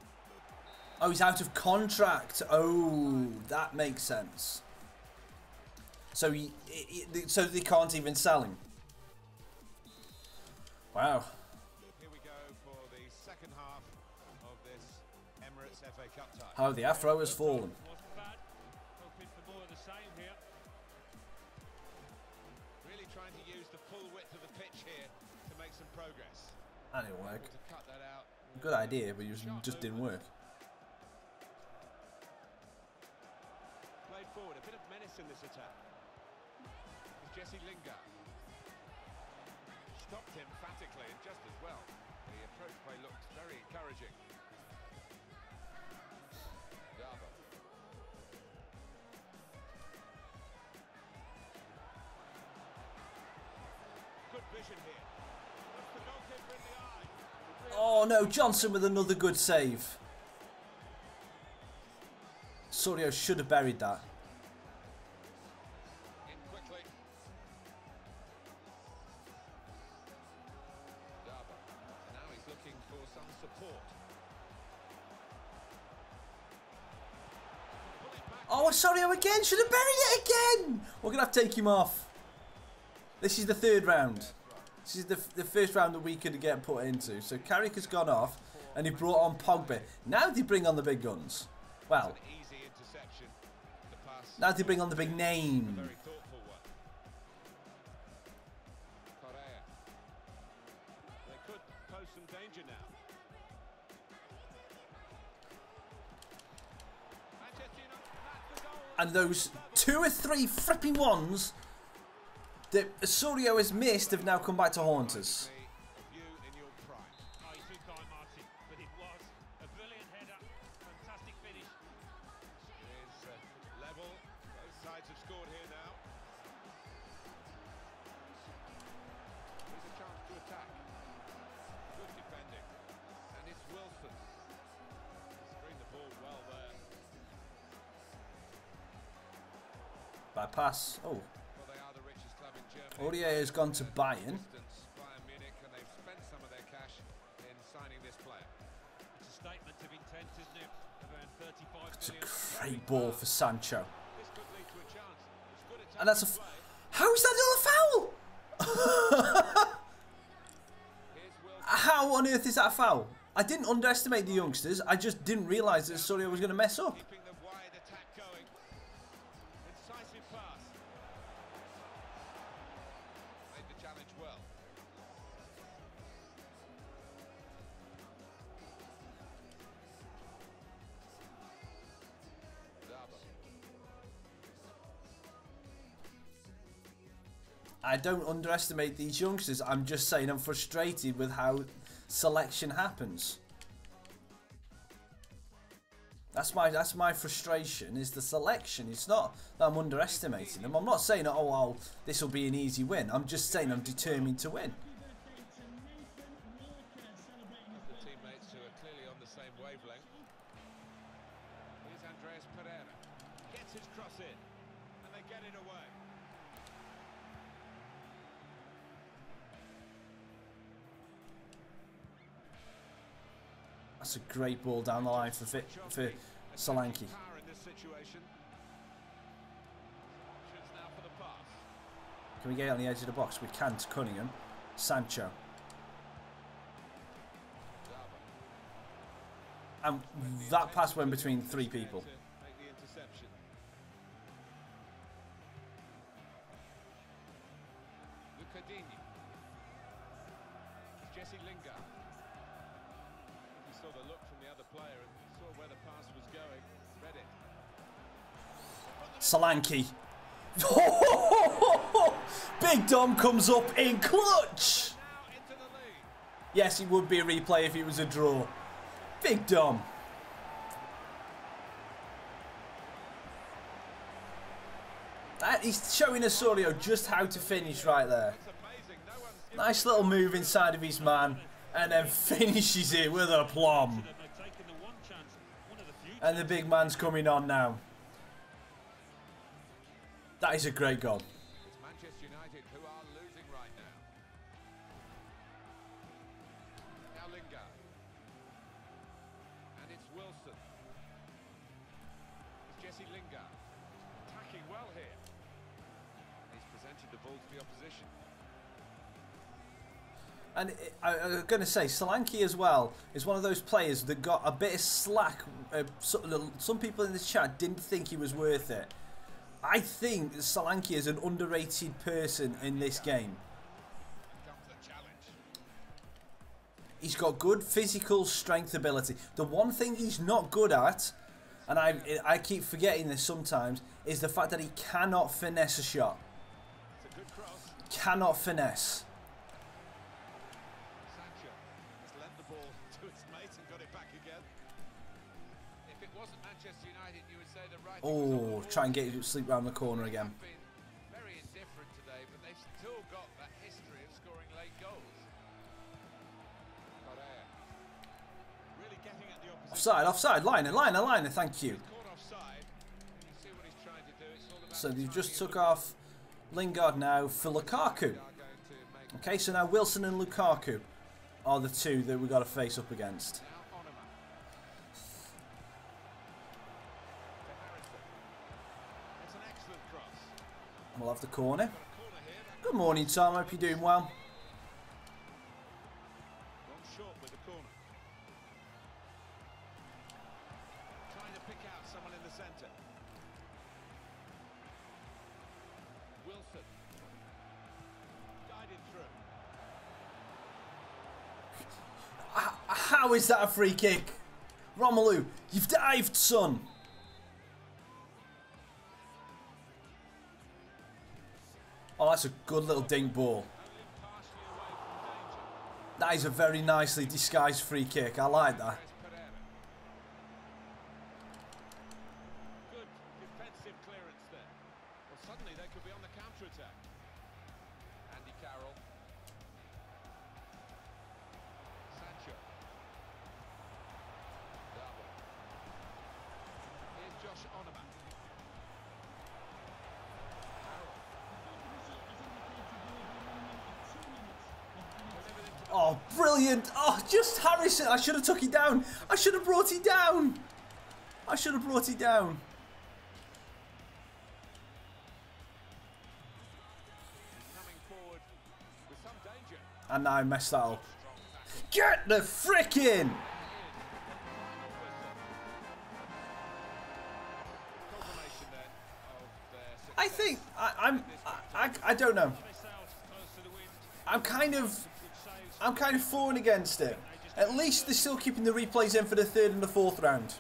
Oh, he's out of contract. Oh, that makes sense. So so they can't even sell him. Wow. Here we go for the second half of this Emirates FA Cup tie. How the afro has fallen. Wasn't bad. Hoping for more of the same here. Really trying to use the full width of the pitch here to make some progress. That didn't work. To cut that out. Good idea, but it just didn't work. Played forward, a bit of menace in this attack. It's Jesse Lingard. Stopped emphatically and just as well. The approach play looked very encouraging. Garber. Good vision here. Puts the goalkeeper in the eye. Oh no, Johnson with another good save. Sorio should have buried that. In quickly. Garber. Now he's looking for some support. Pull it back. Oh, Sorio again. Should have buried it again. We're going to have to take him off. This is the third round. This is the first round that we could get put into. So Carrick has gone off and he brought on Pogba. Now they bring on the big guns. Well, An easy interception. The pass. now they bring on the big name. Very thoughtful one. Correa. They could pose some danger now. Manchester United, that's the goal. And those 2 or 3 fripping ones that Sorio has missed have now come back to haunt us. You in your prime. Oh, he took time, Martin, but it was a brilliant header. Fantastic finish. It is level. Both sides have scored here now. Here's a chance to attack. Good defending. And it's Wilson. Screened the ball well there. Bad pass. Oh, Well, they are the richest club in Germany. Aurier has gone to Bayern. Bayern Munich, and they've spent some of their cash in signing this player. It's a statement of intent, isn't it? Around 35 It's a million. great ball for Sancho. This could lead to a chance. It's good attack. And that's a... How is that not a foul? Here's Wilson. How on earth is that a foul? I didn't underestimate the youngsters. I just didn't realise that Sorio was going to mess up. Keeping the wide attack going. Incisive pass. Made the challenge well. Garber. I don't underestimate these youngsters. I'm just saying I'm frustrated with how selection happens. That's my frustration, is the selection. It's not that I'm underestimating them. I'm not saying, oh, well, this will be an easy win. I'm just saying I'm determined to win. The teammates who are clearly on the same wavelength. Here's Andreas Pereira. Gets his cross in, and they get it away. That's a great ball down the line for Solanke. Can we get it on the edge of the box? We can to Cunningham. Sancho. And that pass went between 3 people. Jesse Lingard. He saw the look from the other player and saw where the pass was going. Read it. Solanke. Big Dom comes up in clutch. Yes, it would be a replay if it was a draw. Big Dom. He's showing Osorio just how to finish right there. Nice little move inside of his man, and then finishes it with a plum. And the big man's coming on now. That is a great goal. It's Manchester United who are losing right now. Now Lingard. And it's Wilson. It's Jesse Lingard. Attacking well here. He's presented the ball to the opposition. And I'm going to say, Solanke as well is one of those players that got a bit of slack. Some people in this chat didn't think he was worth it. I think Solanke is an underrated person in this game. He's got good physical strength ability. The one thing he's not good at, and I keep forgetting this sometimes, is the fact that he cannot finesse a shot. Cannot finesse. Oh, try and get you to sleep round the corner again. Very indifferent today, but they've still got that history of scoring late goals. Really getting at the opposition. Offside, liner, thank you. So they just took off Lingard now for Lukaku. Okay, so now Wilson and Lukaku are the two that we've got to face up against. We'll have the corner. Good morning, Tom. Hope you're doing well. Short with the corner. Trying to pick out someone in the centre. Wilson. Guided through. How is that a free kick? Romelu, you've dived, son. Oh, that's a good little dink ball. That is a very nicely disguised free kick. I like that. Good defensive clearance there. Well, suddenly they could be on the counter-attack. Andy Carroll. Sancho. Here's Josh Onoman. Oh, brilliant. Oh, just Harrison. I should have took it down. I should have brought it down. I should have brought it down. Coming forward with some danger. And now I messed that up. Get the frick in. I think I don't know. I'm kind of for and against it. At least they're still keeping the replays in for the 3rd and the 4th round.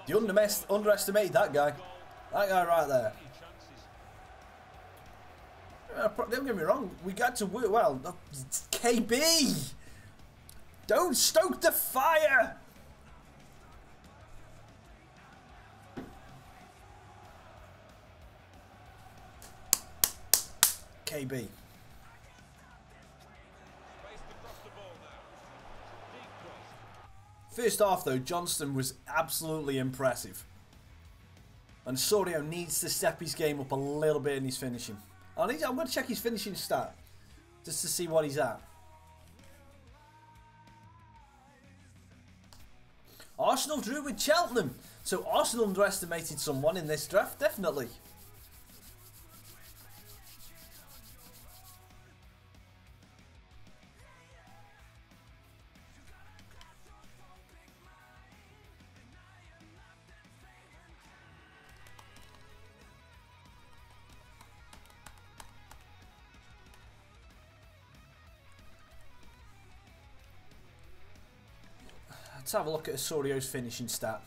You underestimated that guy. That guy right there. Don't get me wrong, we got to work well. KB! Don't stoke the fire! KB. First half though, Johnston was absolutely impressive. And Sorio needs to step his game up a little bit in his finishing. I'm going to check his finishing stat. Just to see what he's at. Arsenal drew with Cheltenham. So Arsenal underestimated someone in this draft, definitely. Let's have a look at Osorio's finishing stat.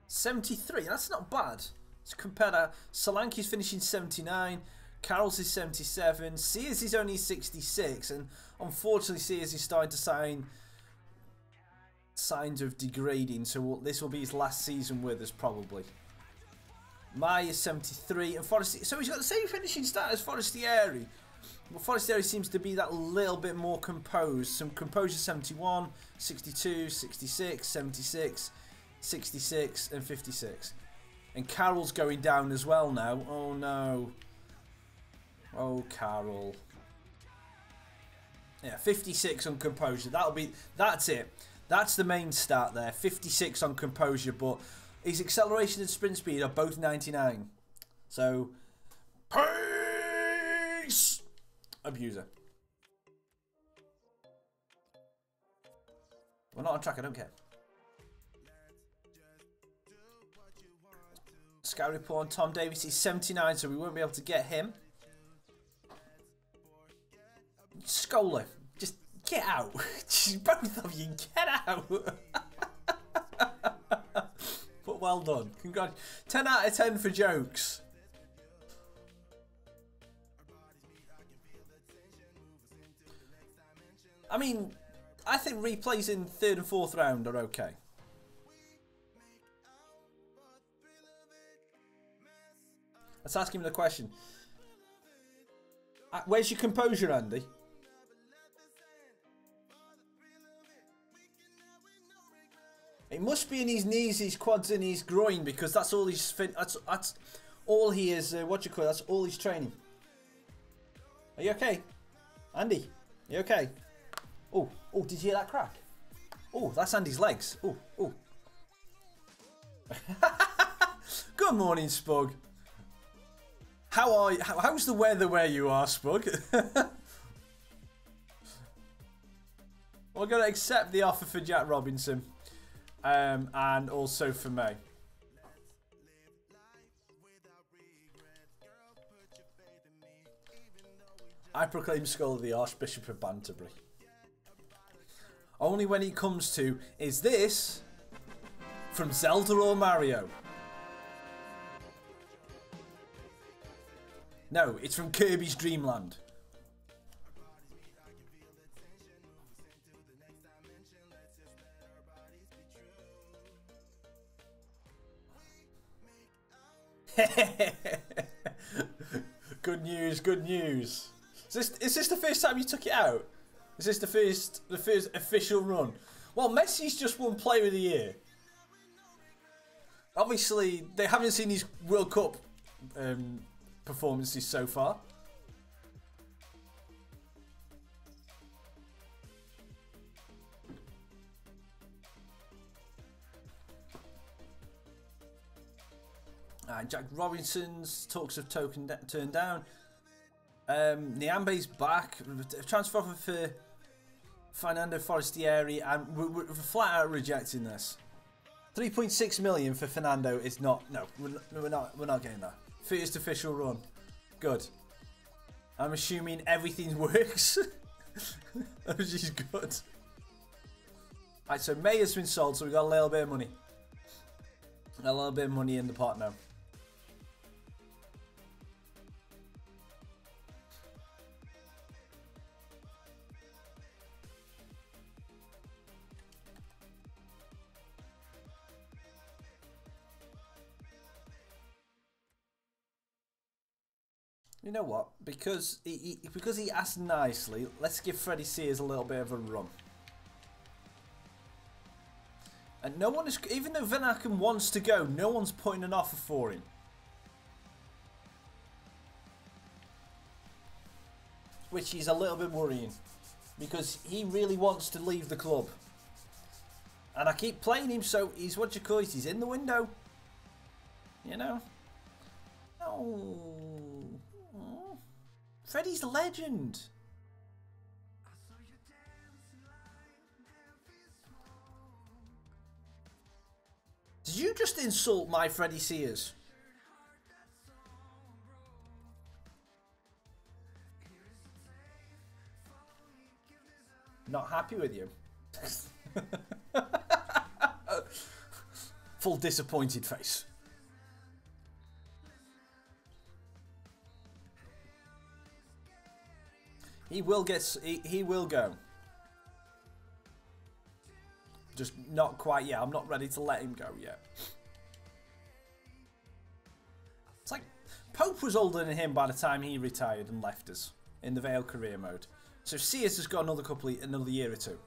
$73, that's not bad. Let's compare that. Solanke's finishing 79, Carroll's is 77, Sears is only 66, and unfortunately Sears is starting to sign signs of degrading, so this will be his last season with us probably. Mai is 73 and Forestieri, so he's got the same finishing stat as Forestieri, but Forestieri seems to be that little bit more composed. Some composure: 71, 62, 66, 76, 66 and 56. And Carroll's going down as well now. Oh no. Oh Carroll. Yeah, 56 on composure. That's it. That's the main stat there, 56 on composure, but his acceleration and sprint speed are both 99. So, pace! Abuser. We're not on track, I don't care. Scout report on Tom Davies is 79, so we won't be able to get him. Scholar, just get out. Both of you, get out. But well done. Congrats. 10 out of 10 for jokes. I mean, I think replays in 3rd and 4th round are okay. Let's ask him the question. Where's your composure, Andy? It must be in his knees, his quads, and his groin, because that's all he's that's all he is. What you call it? That's all he's training. Are you okay, Andy? Are you okay? Oh, did you hear that crack? Oh, that's Andy's legs. Oh. Good morning, Spug. How are you? How's the weather where you are, Spug? We're going to accept the offer for Jack Robinson. And also for me. I proclaim Skull the Archbishop of Banterbury. Only when it comes to, is this from Zelda or Mario? No, it's from Kirby's Dream Land. Good news, good news. Is this the first time you took it out? Is this the first official run? Well, Messi's just won Player of the Year. Obviously, they haven't seen his World Cup performances so far. Jack Robinson's talks of token turned down. Niambe's back. Transfer offer for Fernando Forestieri, and we're flat out rejecting this. 3.6 million for Fernando is not. No, we're not getting that. First official run. Good. I'm assuming everything works. Which is good. Right, so May has been sold, so we got a little bit of money. A little bit of money in the pot now. You know what? Because he asked nicely, let's give Freddie Sears a little bit of a run. And no one is, even though Van Aken wants to go, no one's putting an offer for him. Which is a little bit worrying. Because he really wants to leave the club. And I keep playing him, so he's what you call it, he's in the window. You know? No. Freddie's a legend. Did you just insult my Freddie Sears? Not happy with you. Full disappointed face. He will get. He will go. Just not quite yet. I'm not ready to let him go yet. It's like Pope was older than him by the time he retired and left us in the Vale career mode. So Sears has got another year or two.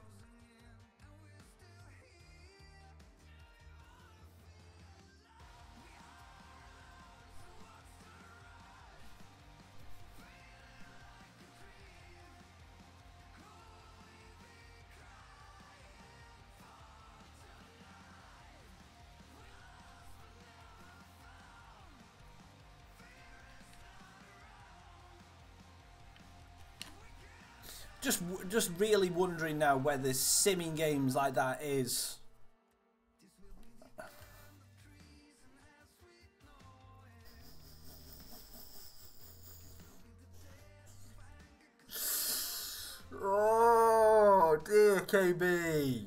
Just really wondering now whether simming games like that is. Oh dear, KB.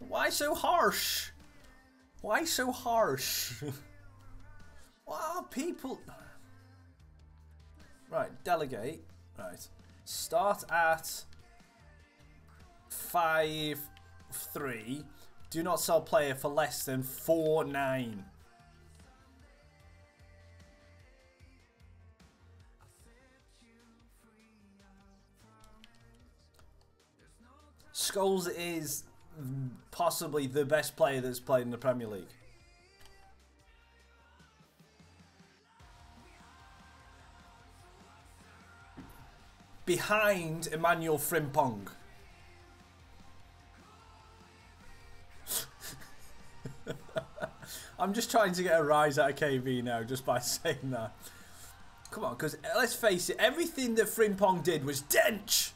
Why so harsh? Why so harsh? Wow, people. Right, delegate. Right. Start at 5-3. Do not sell player for less than 4-9. Scholes is possibly the best player that's played in the Premier League. Behind Emmanuel Frimpong. I'm just trying to get a rise out of KV now just by saying that. Come on, because let's face it, everything that Frimpong did was dench.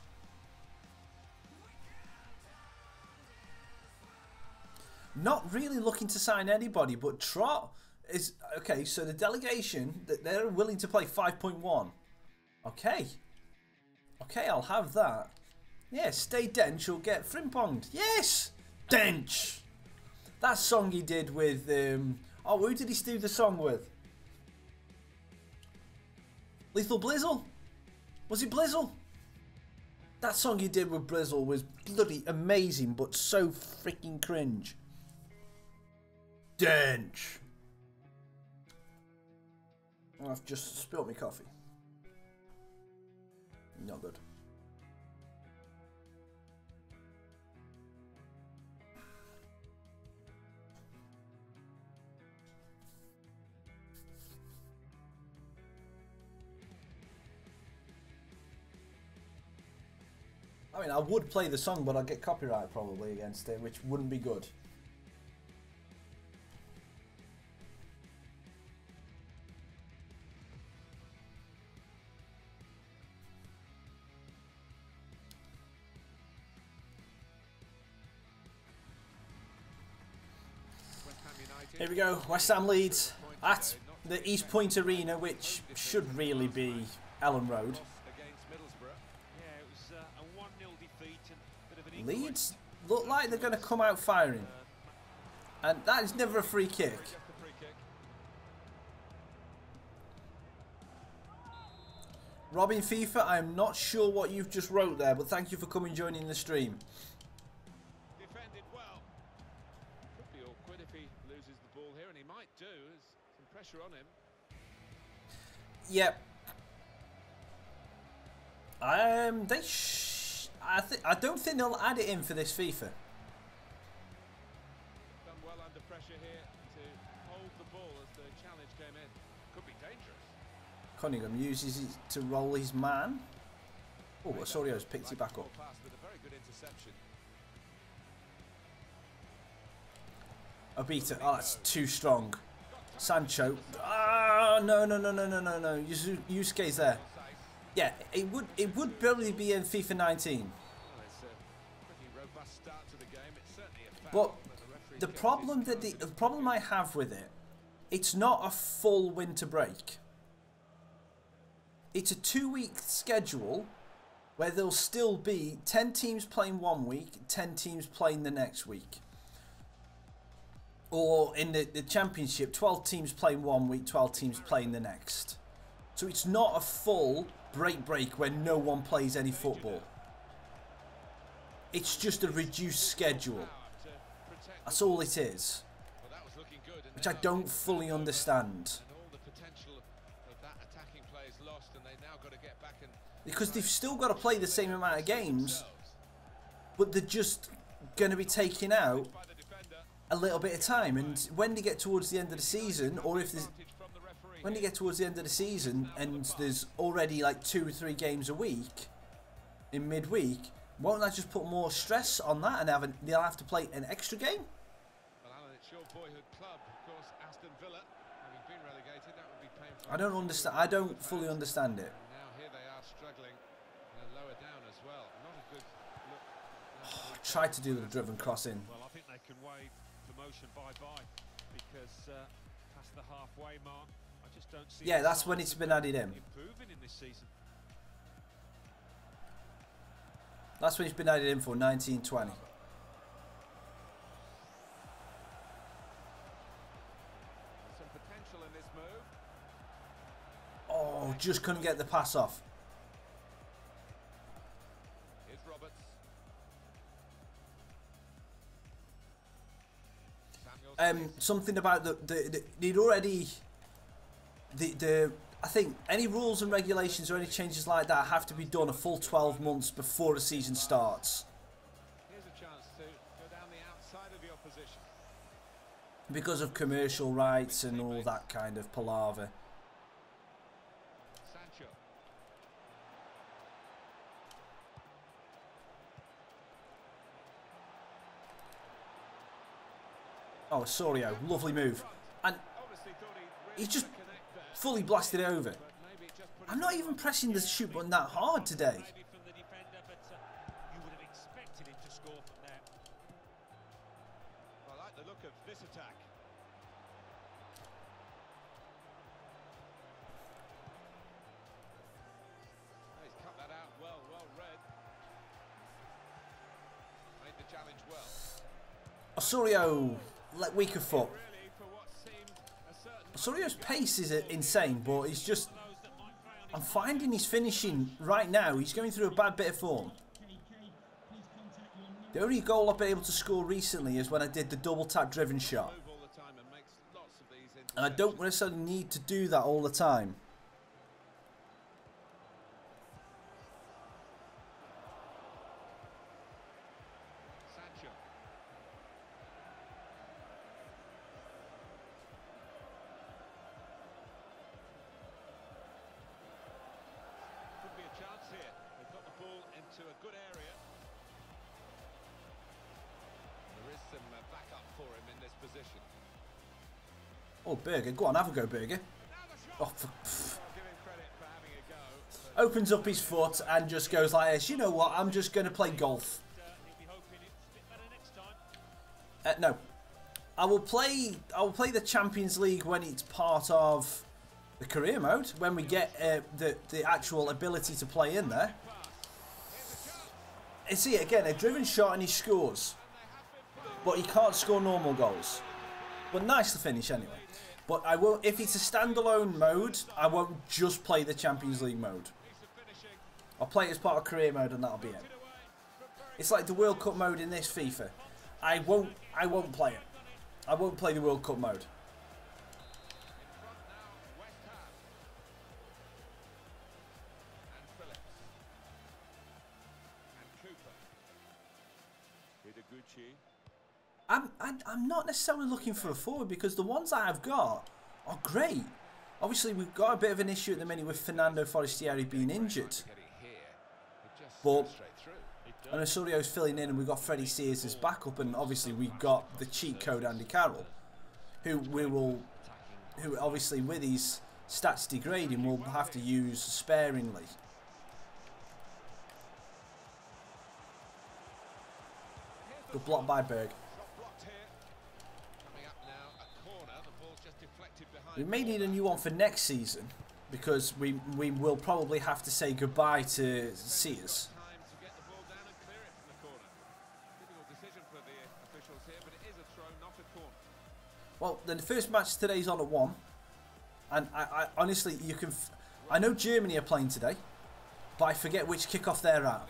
Not really looking to sign anybody, but Trot is... Okay, so the delegation, they're willing to play 5.1. Okay. Okay, I'll have that. Yeah, stay Dench, you'll get Frimponged. Yes! Dench! That song he did with... oh, who did he do the song with? Lethal Blizzle? Was it Blizzle? That song he did with Blizzle was bloody amazing, but so freaking cringe. Dench! I've just spilled my coffee. Not good. I mean, I would play the song, but I'd get copyright probably against it, which wouldn't be good. Here we go. West Ham leads at the East Point Arena, which should really be Ellen Road. Leeds look like they're going to come out firing. And that is never a free kick. Robin FIFA, I'm not sure what you've just wrote there, but thank you for coming joining the stream. Defended well. Could be awkward if he loses the ball here, and he might do. There's some pressure on him. Yep. I don't think they'll add it in for this FIFA. Done well under pressure here to hold the ball as the challenge came in. Could be dangerous. Cunningham uses it to roll his man. Oh, Osorio's picked it back up. Pass with a very good interception. Obita, oh, that's too strong. Sancho, ah, no. Yusuke's there. Yeah, it would probably be in FIFA 19. But the problem I have with it, it's not a full winter break. It's a 2-week schedule where there'll still be 10 teams playing one week, 10 teams playing the next week. Or in the championship, 12 teams playing one week, 12 teams playing the next. So it's not a full break when no one plays any football. It's just a reduced schedule. That's all it is. Which I don't fully understand. Because they've still got to play the same amount of games, but they're just going to be taking out a little bit of time. And when they get towards the end of the season, or if there's... When they get towards the end of the season and there's already like 2 or 3 games a week in midweek, won't that just put more stress on that and they'll have to play an extra game? Well, Alan, it's your boyhood club, of course, Aston Villa. Having been relegated, that would be painful. I don't understand. I don't fully understand it. Now here they are struggling lower down as well. Not a good look. Tried to do the driven cross in. Well, I think they can wave promotion bye-bye because past the halfway mark. Yeah, that's when it's been added in. That's when it's been added in for 19-20. Some potential in this move. Oh, just couldn't get the pass off. Here's Roberts. Something about they'd already. I think any rules and regulations or any changes like that have to be done a full 12 months before the season starts. Here's a chance to go down the outside of the opposition. Because of commercial rights and all that kind of palaver. Sancho. Oh, Osorio, lovely move. And he's just fully blasted it over. I'm not even pressing the shoot button that hard today. I like the look of this attack. He's cut that out well read. Made the challenge well. Osorio, like weaker foot. Osorio's pace is insane, but he's just... I'm finding his finishing right now. He's going through a bad bit of form. The only goal I've been able to score recently is when I did the double tap driven shot. And I don't necessarily need to do that all the time. Oh, Berger. Go on, have a go, Berger. Oh, opens up his foot and just goes like this. You know what? I'm just going to play golf. No. I will play the Champions League when it's part of the career mode, when we get the actual ability to play in there. And see, again, a driven shot and he scores. But he can't score normal goals. But nice to finish anyway. But I will, if it's a standalone mode, I won't just play the Champions League mode. I'll play it as part of career mode and that'll be it. It's like the World Cup mode in this FIFA. I won't play it. I won't play the World Cup mode. I'm not necessarily looking for a forward because the ones that I've got are great. Obviously, we've got a bit of an issue at the minute with Fernando Forestieri being injured. But and Osorio's filling in and we've got Freddie Sears as backup, and obviously we've got the cheat code Andy Carroll, who obviously with his stats degrading will have to use sparingly. Good block by Berg. We may need a new one for next season because we will probably have to say goodbye to Sears. Well, then the first match today's on at 1, and I honestly, I know Germany are playing today, but I forget which kickoff they're at.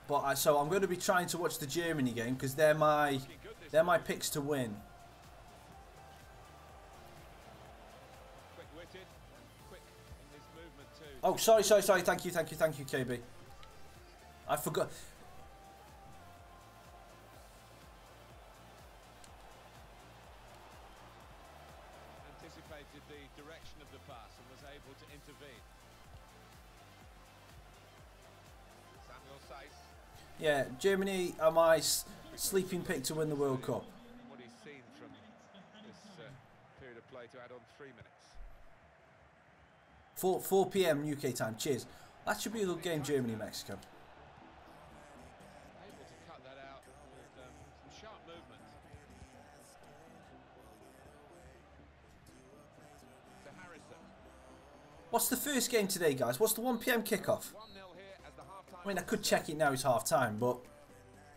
But so I'm going to be trying to watch the Germany game because they're my picks to win. Oh, sorry. Thank you, KB. I forgot. Anticipated the direction of the pass and was able to intervene. Samuel Saiz. Yeah, Germany are my sleeping pick to win the World Cup. What he's seen from this period of play to add on 3 minutes. 4 PM UK time. Cheers. That should be a good game, Germany-Mexico. Able to cut that out with some sharp movement. To Harrison. What's the first game today, guys? What's the 1 PM kickoff? 1-0 here as the half-time. I mean, I could check it now, it's half time, but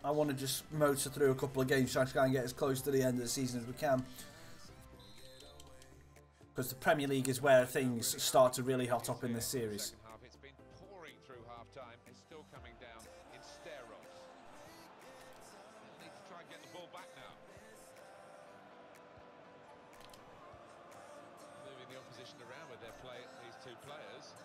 I want to just motor through a couple of games trying to try and get as close to the end of the season as we can. Because the Premier League is where things start to really hot up in this series. It's been pouring through half-time. It's still coming down in steroids. They'll need to try and get the ball back now. Moving the opposition around with their play, these two players.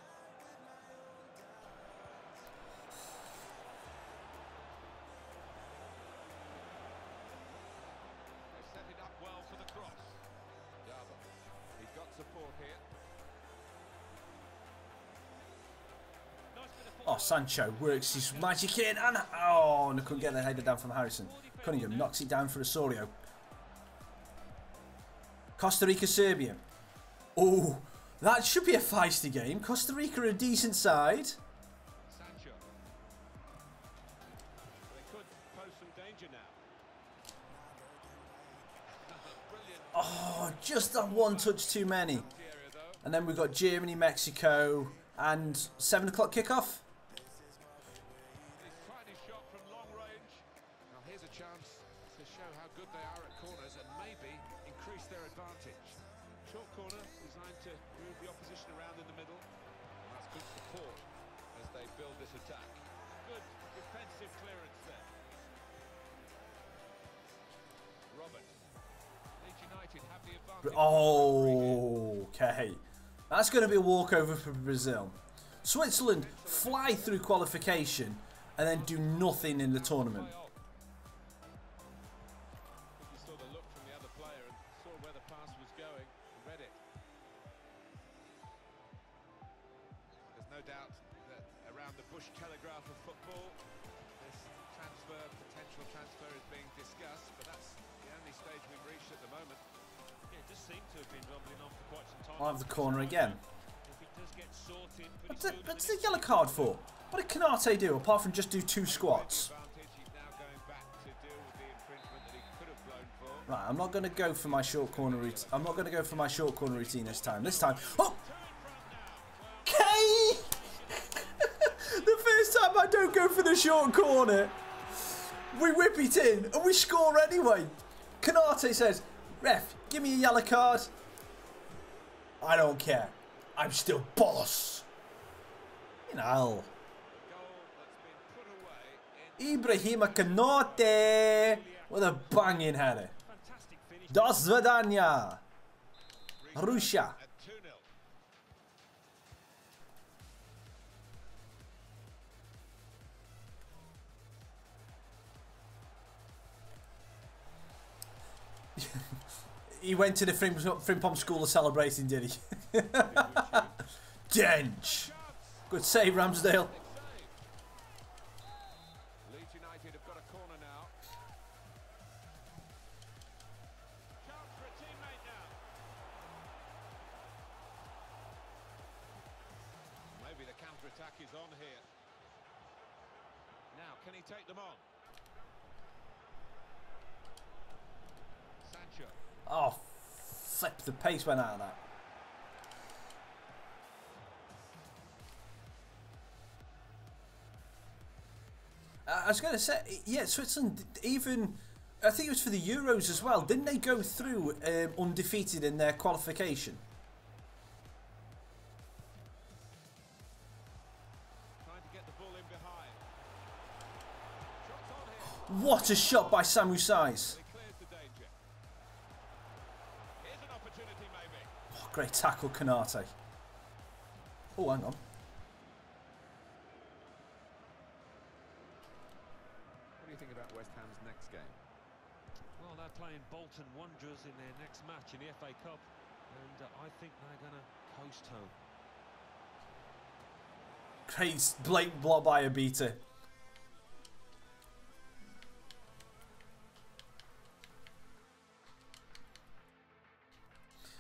They've set it up well for the cross. Java. He's got support here. Oh, Sancho works his magic in and oh, and I couldn't get the header down from Harrison. Cunningham knocks it down for Osorio. Costa Rica, Serbia. Oh, that should be a feisty game. Costa Rica are a decent side. Sancho. They could pose some danger now. Oh, just that one touch too many. And then we've got Germany, Mexico, and 7 o'clock kickoff. Tiny shot from long range. Now here's a chance to show how good they are at corners and maybe increase their advantage. Short corner designed to move the opposition around in the middle. And that's good support as they build this attack. Good defensive clearance there. Robert. Leeds United have the advantage. Oh, okay. That's going to be a walkover for Brazil. Switzerland fly through qualification and then do nothing in the tournament. You saw the look from the other player and saw where the pass was going and read it. There's no doubt that around the Bush Telegraph of football, this potential transfer is being discussed, but that's the only stage we've reached at the moment. Yeah, it just seemed to have been rumbling on for quite some time. I'll have the corner again. If it does get sorted, What's the yellow card for? What did Canate do apart from just do 2 squats? He's now going back to deal with the infringement. Right, I'm not going to go for my short corner routine. I'm not going to go for my short corner routine this time. This time, oh, K! The first time I don't go for the short corner, we whip it in and we score anyway. Canate says, "Ref, give me a yellow card." I don't care. I'm still boss. You know. Ibrahima Canate with a banging header. Do svidania. Russia. He went to the Frimpong School of Celebrating, did he? Dench. Good save, Ramsdale. Leeds United have got a corner now. Chance for a teammate now. Maybe the counter-attack is on here. Now, can he take them on? Sancho. Oh, flip, the pace went out of that. I was going to say, yeah, Switzerland, even, I think it was for the Euros as well, didn't they go through undefeated in their qualification? Trying to get the ball in behind. Shots on here. What a shot by Samu Saiz. He clears the danger. Here's an opportunity maybe. Oh, great tackle, Canate. Oh, hang on. What do you think about West Ham's next game? Well, they're playing Bolton Wanderers in their next match in the FA Cup, and I think they're going to coast home. Great blatant block by a beater.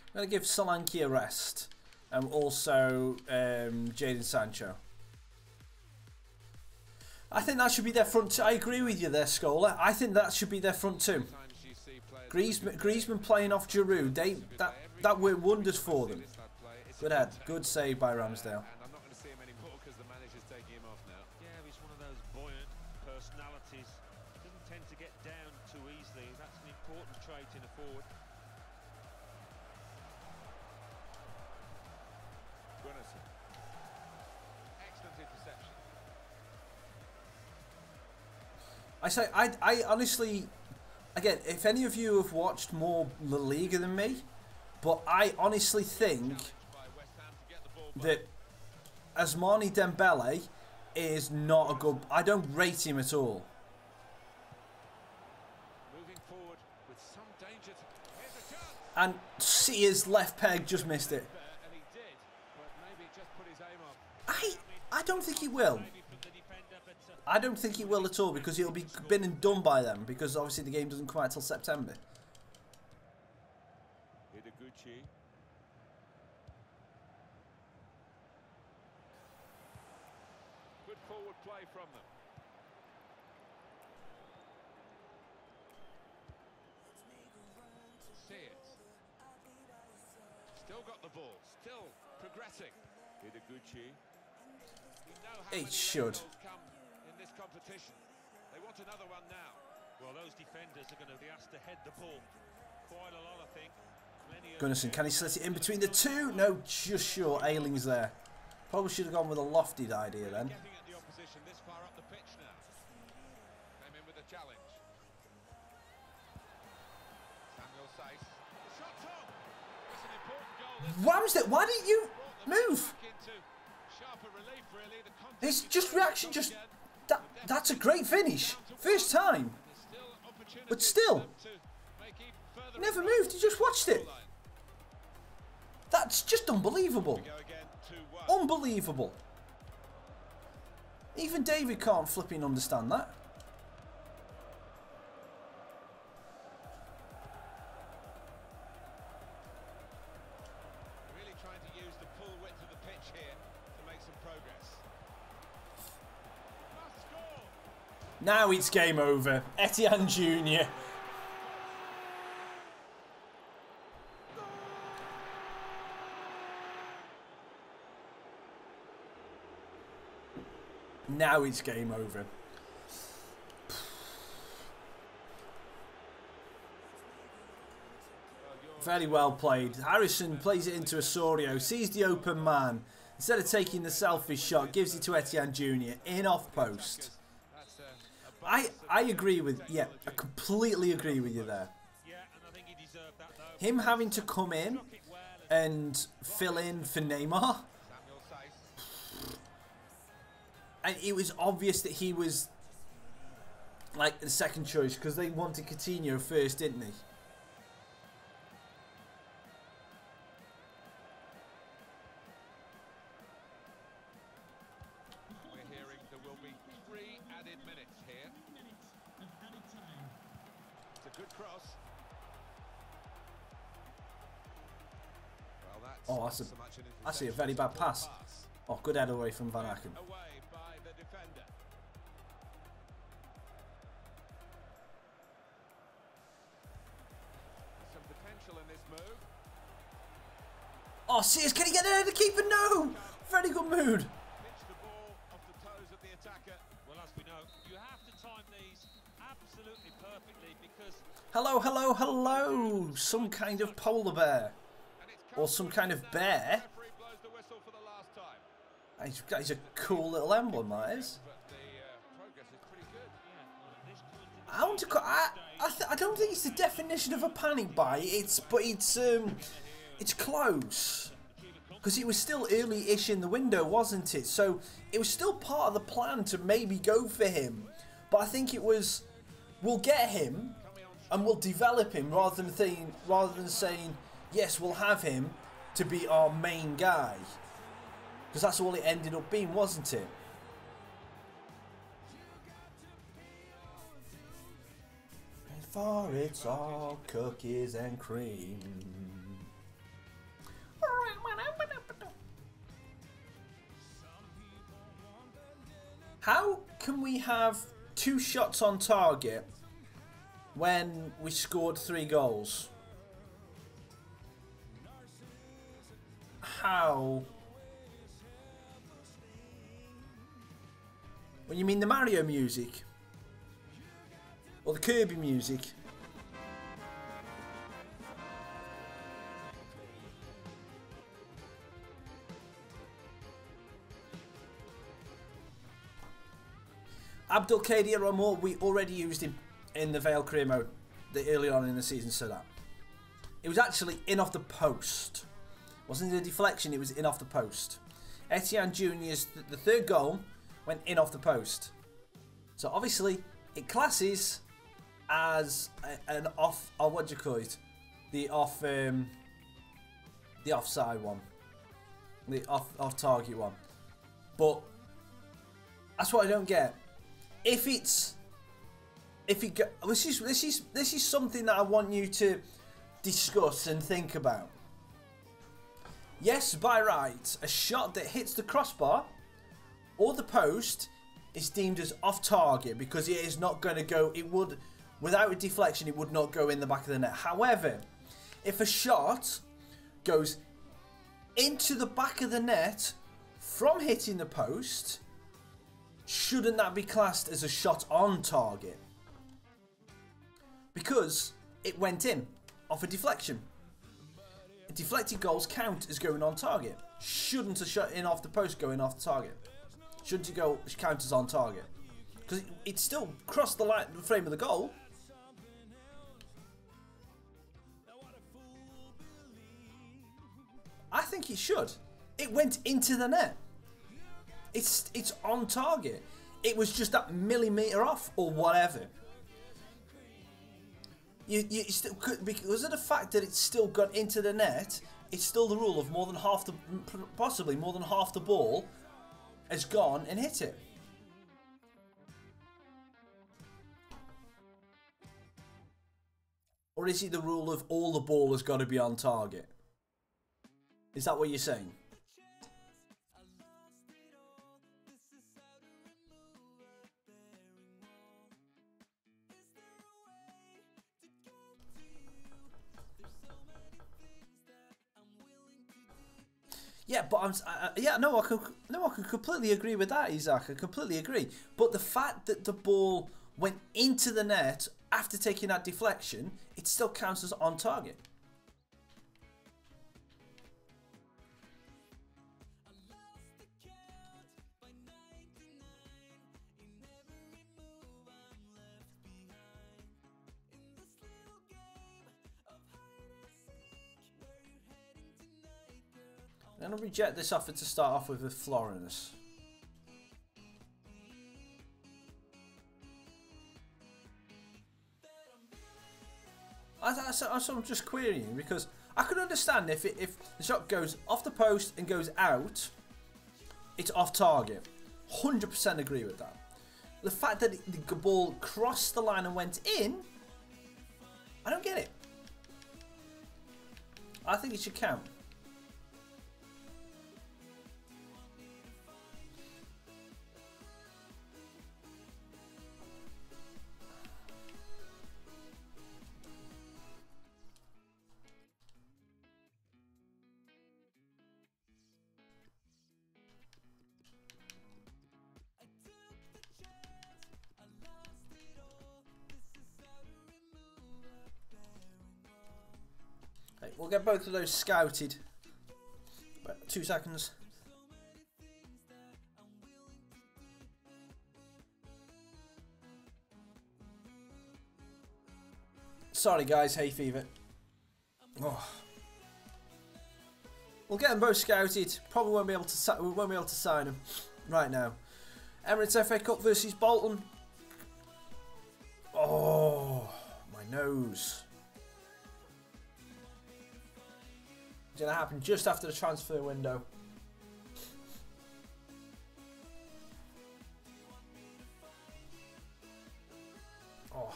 I'm going to give Solanke a rest. And also Jadon Sancho. I think that should be their front two. I agree with you there, Scola. I think that should be their front two. Griezmann playing off Giroud. That worked wonders for them. Good head. Good save by Ramsdale. And I'm not going to see him anymore because the manager's taking him off now. Yeah, he's one of those buoyant personalities. Doesn't tend to get down too easily. That's an important trait in a forward. Excellent interception. I say, I honestly, again, if any of you have watched more La Liga than me, but I honestly think that Asmani Dembele is not a good. I don't rate him at all. Moving forward with some danger. Here's a chance. And Sears left peg just missed it. And he did, but maybe just put his aim up. I don't think he will. I don't think he will at all because he'll be been and done by them because obviously the game doesn't come out till September. Hidaguchi. Good forward play from them. See it. Still got the ball. Still progressing. Hidaguchi. It should. Come in this competition. They want another one now. Well, those defenders are going to be asked to head the ball quite a lot, I think. Gunnarsson, can he slit it in between the two? No, just short. Ayling's there. Probably should have gone with a lofted idea then. Getting at the opposition this far up the pitch now. Came in with a challenge. Samuel Saiz. The shot's on. It's an important goal. Ramsdale, why didn't you move? Back into sharper relief, really. The contact It's is just good reaction, once just again. that's a great finish. First time. There's still opportunity But still, for them to make even further never inroads moved, he just watched it. on the line. That's just unbelievable. Go again, 2-1. Unbelievable. Even David can't flipping understand that. Really trying to use the full width of the pitch here to make some progress. Must score. Now it's game over. Etienne Jr. Now it's game over. Very well played. Harrison plays it into Osorio, sees the open man. Instead of taking the selfish shot, gives it to Etienne Jr. in off post. I agree with, yeah, I completely agree with you there. Him having to come in and fill in for Neymar. And it was obvious that he was like the second choice because they wanted Coutinho first, didn't they? We're hearing there will be 3 added minutes here. It's a good cross. Well, that's Oh, that's a very bad pass. Oh, good head away from Van Aken. Away by the defender. Some potential in this move. Oh, Sears, can he get there? The keeper? No! Very good mood. Pitch the ball off the toes of the attacker. Well, as we know, you have to time these absolutely perfectly because... Hello, hello, hello. Some kind of polar bear. Or some kind of bear. Referee blows the whistle for the last time. He's a cool little emblem, that is. But the progress is pretty good. I want to. I don't think it's the definition of a panic buy. It's close because it was still early-ish in the window, wasn't it? So it was still part of the plan to maybe go for him. But I think it was, we'll get him and we'll develop him rather than saying yes, we'll have him to be our main guy. Because that's all it ended up being, wasn't it? For it's all cookies and cream. How can we have 2 shots on target when we scored 3 goals? How? Well, you mean the Mario music? Or the Kirby music? Abdulkadir Ramor, we already used him in the Vale career mode early on in the season, so that. It was actually in off the post. Wasn't a deflection, it was in off the post. Etienne Jr.'s the 3rd goal went in off the post. So obviously it classes as an off, or what do you call it? The offside one. The off target one. But that's what I don't get. This is something that I want you to discuss and think about. Yes, by right, a shot that hits the crossbar or the post is deemed as off target because it is not going to go, it would, without a deflection, it would not go in the back of the net. However, if a shot goes into the back of the net from hitting the post, shouldn't that be classed as a shot on target? Because it went in off a deflection. Deflected goals count as going on target. Shouldn't a shot in off the post going off the target? Shouldn't it go count as on target? Because it still crossed the line, the frame of the goal. I think it should. It went into the net. It's on target. It was just that millimetre off or whatever. You still could, because of the fact that it's still got into the net, it's still the rule of more than half the, possibly more than half the ball has gone and hit it. Or is it the rule of all the ball has got to be on target? Is that what you're saying? Yeah, but I can completely agree with that, Isaac. I completely agree. But the fact that the ball went into the net after taking that deflection, it still counts as on target. I'm going to reject this offer to start off with Florence. I'm just querying because I could understand if the shot goes off the post and goes out, it's off target. 100% agree with that. The fact that the ball crossed the line and went in, I don't get it. I think it should count. We'll get both of those scouted. About 2 seconds. Sorry guys, hay fever. Oh. We'll get them both scouted. Probably won't be able to sign them right now. Emirates FA Cup versus Bolton. Oh, my nose. It's going to happen just after the transfer window. Oh.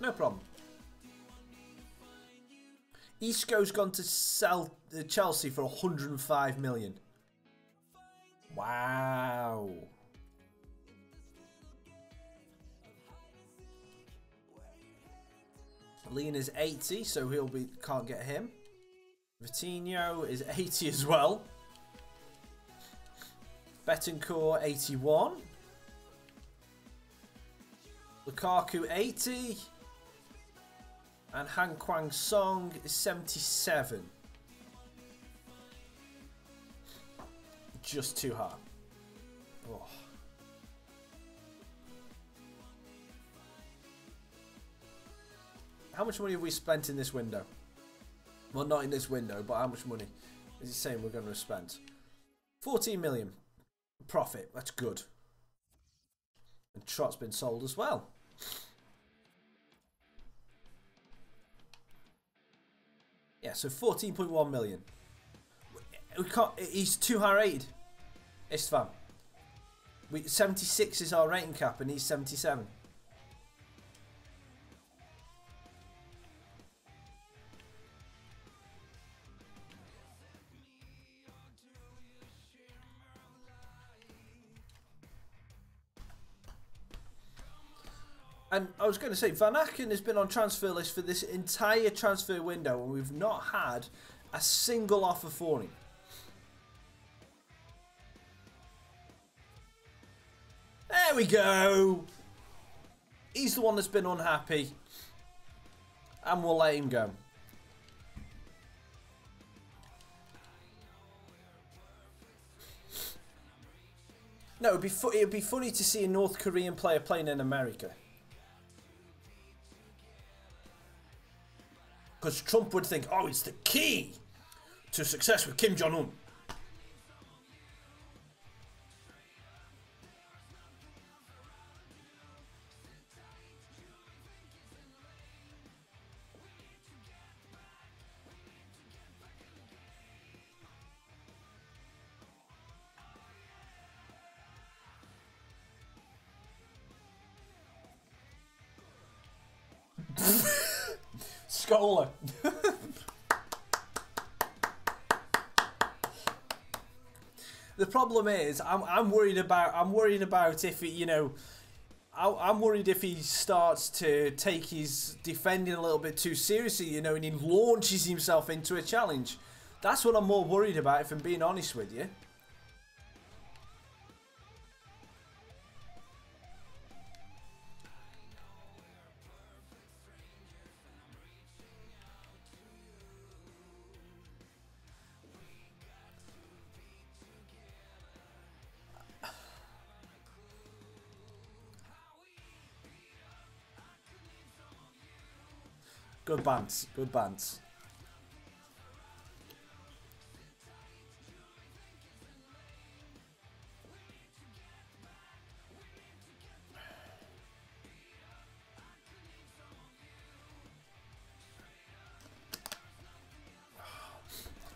No problem. Isco's gone to sell Chelsea for 105 million. Wow. Lena's 80, so can't get him. Vitinho is 80 as well. Betancourt 81. Lukaku 80. And Han Kwang Song is 77. Just too hard. Oh. How much money have we spent in this window? Well, not in this window, but how much money is it saying we're going to spend? 14 million profit. That's good. And Trot's been sold as well. Yeah, so 14.1 million. We can't. He's too high rated. Istvan. 76 is our rating cap, and he's 77. And I was going to say, Van Aken has been on transfer list for this entire transfer window, and we've not had a single offer for him. There we go. He's the one that's been unhappy, and we'll let him go. No, it'd be funny to see a North Korean player playing in America. Because Trump would think, oh, it's the key to success with Kim Jong-un. Scholar. The problem is, I'm worried about if it, you know, I'm worried if he starts to take his defending a little bit too seriously, you know, and he launches himself into a challenge. That's what I'm more worried about, if I'm being honest with you. Good bands, good bands.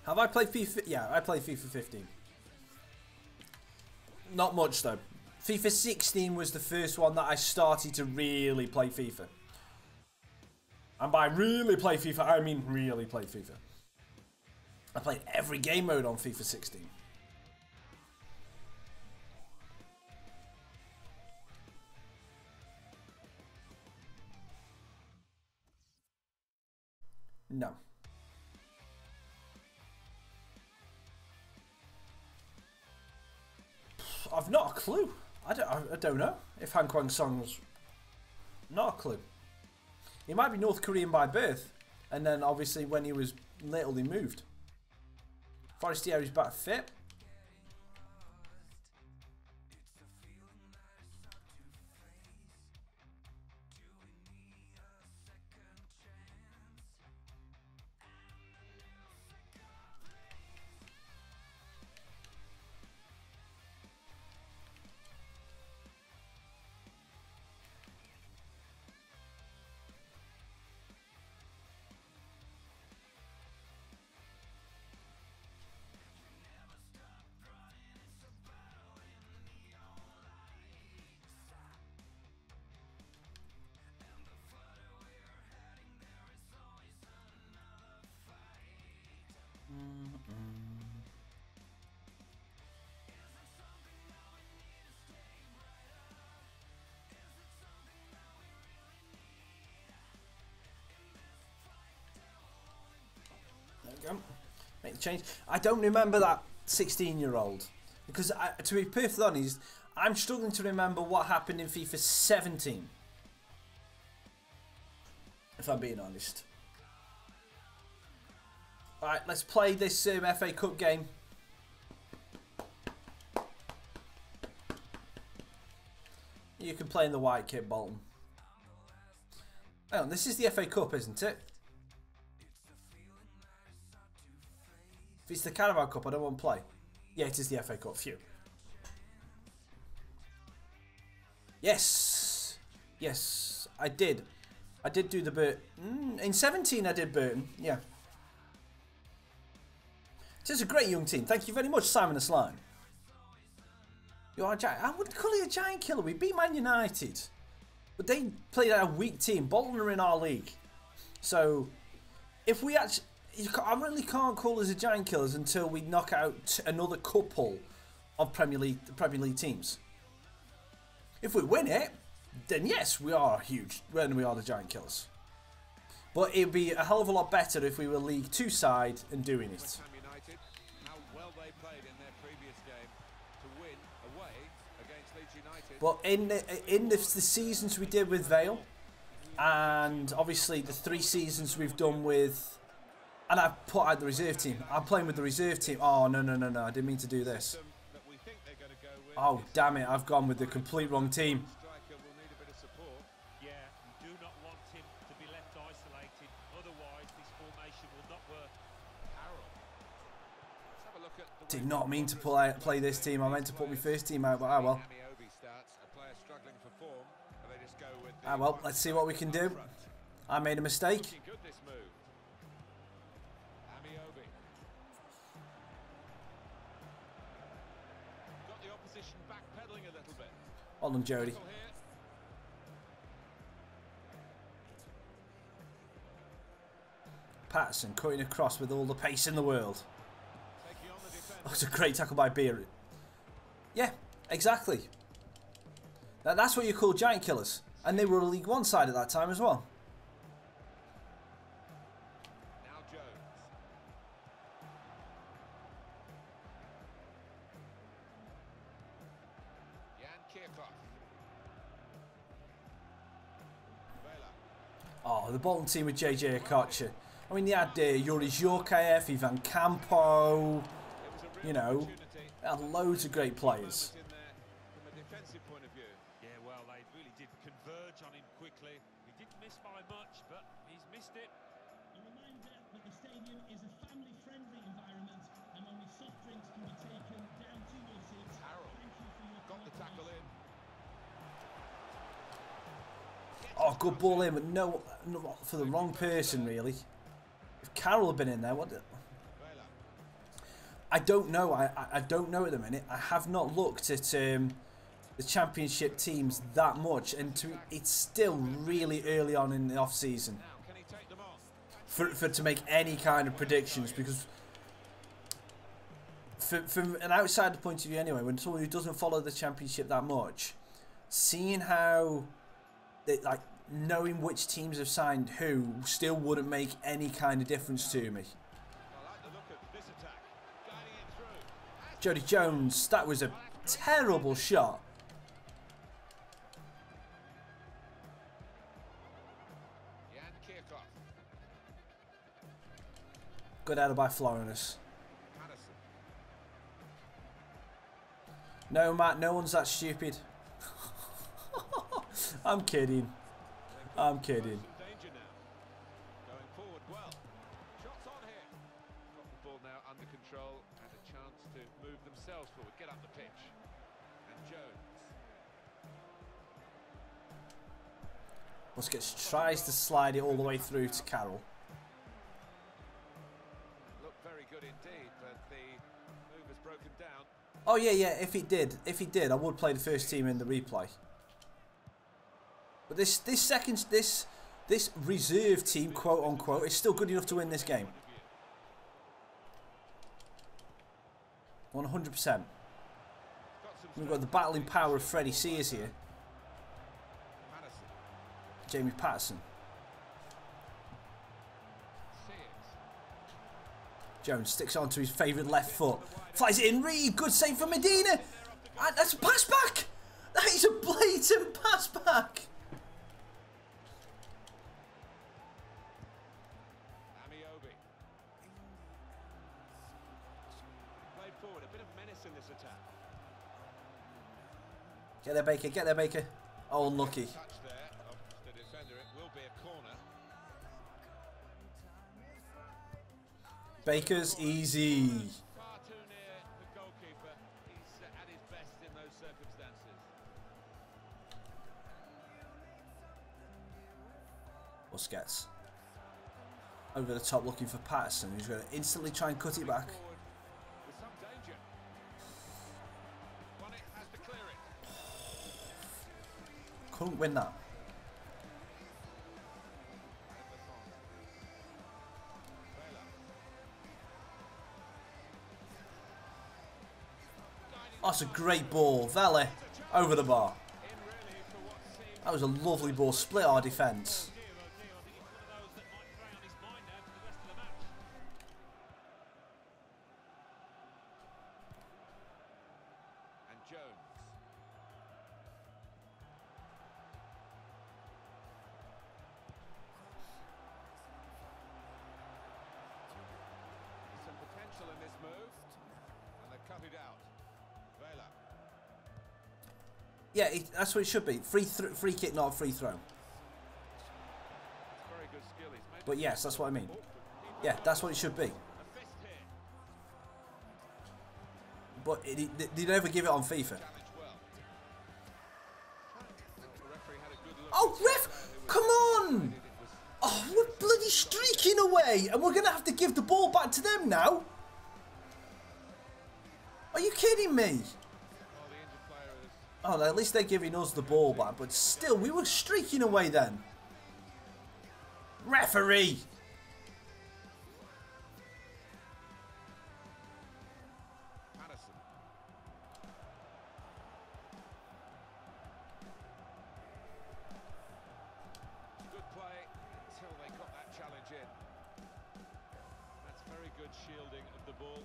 Have I played FIFA? Yeah, I played FIFA 15. Not much though. FIFA 16 was the first one that I started to really play FIFA. And by really play FIFA, I mean really play FIFA. I played every game mode on FIFA 16. No. I've not a clue. I don't know if Han Kwang Song was... Not a clue. He might be North Korean by birth, and then obviously when he was little he moved. Forestieri's back fit. Make the change. I don't remember that 16-year-old because, to be perfectly honest, I'm struggling to remember what happened in FIFA 17. If I'm being honest. Alright, let's play this FA Cup game. You can play in the white kit, Bolton. Hang on, this is the FA Cup, isn't it? If it's the Carabao Cup, I don't want to play. Yeah, it is the FA Cup. Phew. Yes. Yes, I did. I did do the Burton. In 17, I did Burton. Yeah. It is a great young team. Thank you very much, Simon the Slime. You are a giant. I wouldn't call you a giant killer. We beat Man United. But they played a weak team. Bolton are in our league. So, if we actually... I really can't call us a giant killers until we knock out another couple of Premier League teams. If we win it, then yes, we are huge. Then we are the giant killers. But it'd be a hell of a lot better if we were League 2 side and doing it. How well they played in their previous game to win away against Leeds United. But in the seasons we did with Vale, and obviously the 3 seasons we've done with... And I put out the reserve team. I'm playing with the reserve team. Oh, no. I didn't mean to do this. Oh, damn it. I've gone with the complete wrong team. Yeah, you do not want him to be left isolated. Otherwise, this formation will not work. Did not mean to play this team. I meant to put my first team out, but ah well. Ah well, let's see what we can do. I made a mistake. Well done, Jody. Patterson cutting across with all the pace in the world. Oh, it's a great tackle by Beer. Yeah, exactly. That's what you call giant killers. And they were a League One side at that time as well. Now Jones. Jan Kirchhoff. Vela. Oh, the Bolton team with JJ Okocha. I mean, they had Yuri Zhorkaeff, Ivan Campo, you know, they had loads of great players. In there from a defensive point of view. Yeah, well, they really did converge on him quickly. He didn't miss by much, but he's missed it. A reminder that the stadium is a family-friendly environment and only soft drinks can be taken down to your seats. Harold Thank you for your got the tackle in. Oh, good ball in, but no for the wrong person, really. If Carroll had been in there, what? Vela. I don't know. I don't know at the minute. I have not looked at the Championship teams that much, and it's still really early on in the off season Now, can he take them on? for to make any kind of predictions, because from an outsider point of view, anyway, when someone who doesn't follow the Championship that much, seeing how like knowing which teams have signed who still wouldn't make any kind of difference to me. I like the look of this attack. Guiding it through. Jody Jones, that was a terrible shot. Jan Kirchhoff. Good header by Florinus. Madison. No, Matt, no one's that stupid. I'm kidding. I'm kidding. Some danger now. Going forward well. Shots on here. Got the ball now under control and a chance to move themselves forward. Get up the pitch. And Jones. Busquets tries to slide it all the way through to Carroll. Looked very good indeed, but the move has broken down. Oh yeah. If he did, I would play the first team in the replay. But this reserve team, quote unquote, is still good enough to win this game. 100%. We've got the battling power of Freddie Sears here. Madison. Jamie Patterson. Sears. Jones sticks onto his favourite left foot. Flies it in. Reed. Good save for Medina. And that's a pass back. That is a blatant pass back. Amiobi. Played forward. A bit of menace in this attack. Get there, Baker. Get there, Baker. Oh, unlucky. Touch there of the defender. It will be a corner. Baker's easy. Far too near the goalkeeper. He's at his best in those circumstances. Busquets. Over the top looking for Patterson, who's going to instantly try and cut it back. Forward with some danger. One it has to clear it. Couldn't win that. Oh, that's a great ball. Vele over the bar. That was a lovely ball. Split our defence. And Jones. There's some potential in this move, and they cut it out. Vela. Yeah, that's what it should be. Free kick, not a free throw. Very good skill. He's made But yes, that's what I mean. Yeah, that's what it should be. a fist here. But they never give it on FIFA. Challenge well. The referee had a good look. Oh, ref! Come on! Oh, we're bloody streaking away, and we're going to have to give the ball back to them now. Are you kidding me? Oh, the injured player is Oh, at least they're giving us the ball back, but still, we were streaking away then. Referee! Madison. good shielding of the ball.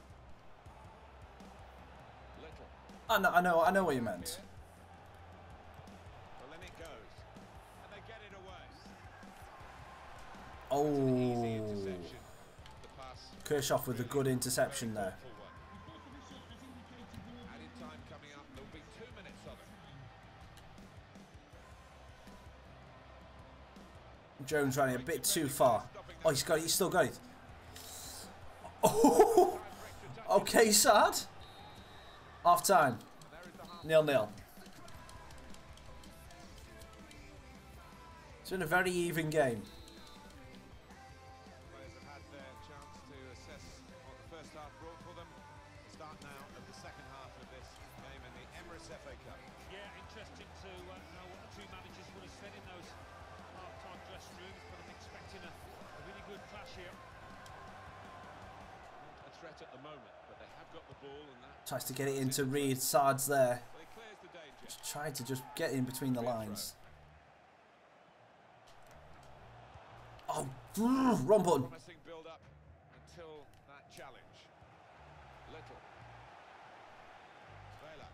Little. I know what you meant. Well, then it goes. And they get it away. Easy Oh, interception. The pass. Kirchhoff with a good interception there. The fourth official has indicated there will Added time coming up. There'll be 2 minutes of it. Jones ran it a bit too far. Oh, he's got it. He's still got it. Oh, okay, sad. Half time. 0-0. It's been a very even game. Players have had their chance to assess what the first half brought for them. The start now of the second half of this game in the Emirates FA Cup. Yeah, interesting to know what the two managers would have said in those half-time dressing rooms, but I'm expecting a really good clash here. A threat at the moment, but they have got the ball and that. Tries to get it into Reed. Sard's there. Well, it clears the danger. Just tried to just get in between the lines. Oh, wrong button. Promising build up until that challenge. Little. Vela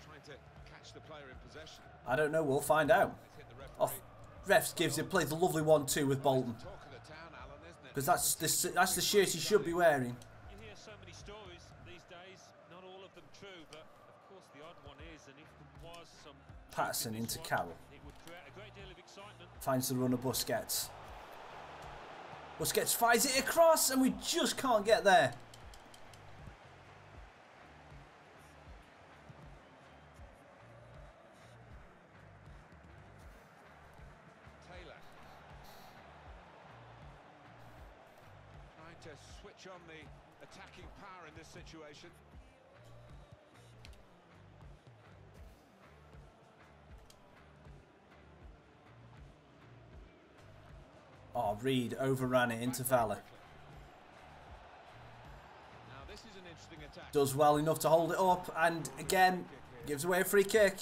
trying to catch the player in possession. I don't know. We'll find out. It's hit the referee. Off. Refs gives it. Plays a lovely 1-2 with Bolton. Talk of the town, Alan, isn't it? Because that's the shirt he should be wearing. You hear so many stories these days, not all of them true, but of course the odd one is, and if there was some Patterson truth in this into one, Carroll. it would create a great deal of excitement. Finds the runner Busquets. Busquets fires it across and we just can't get there. Taylor. Trying to switch on the attacking power in this situation. Oh, Reed overran it into Vela. Now this is an interesting attack. Does well enough to hold it up and again gives away a free kick.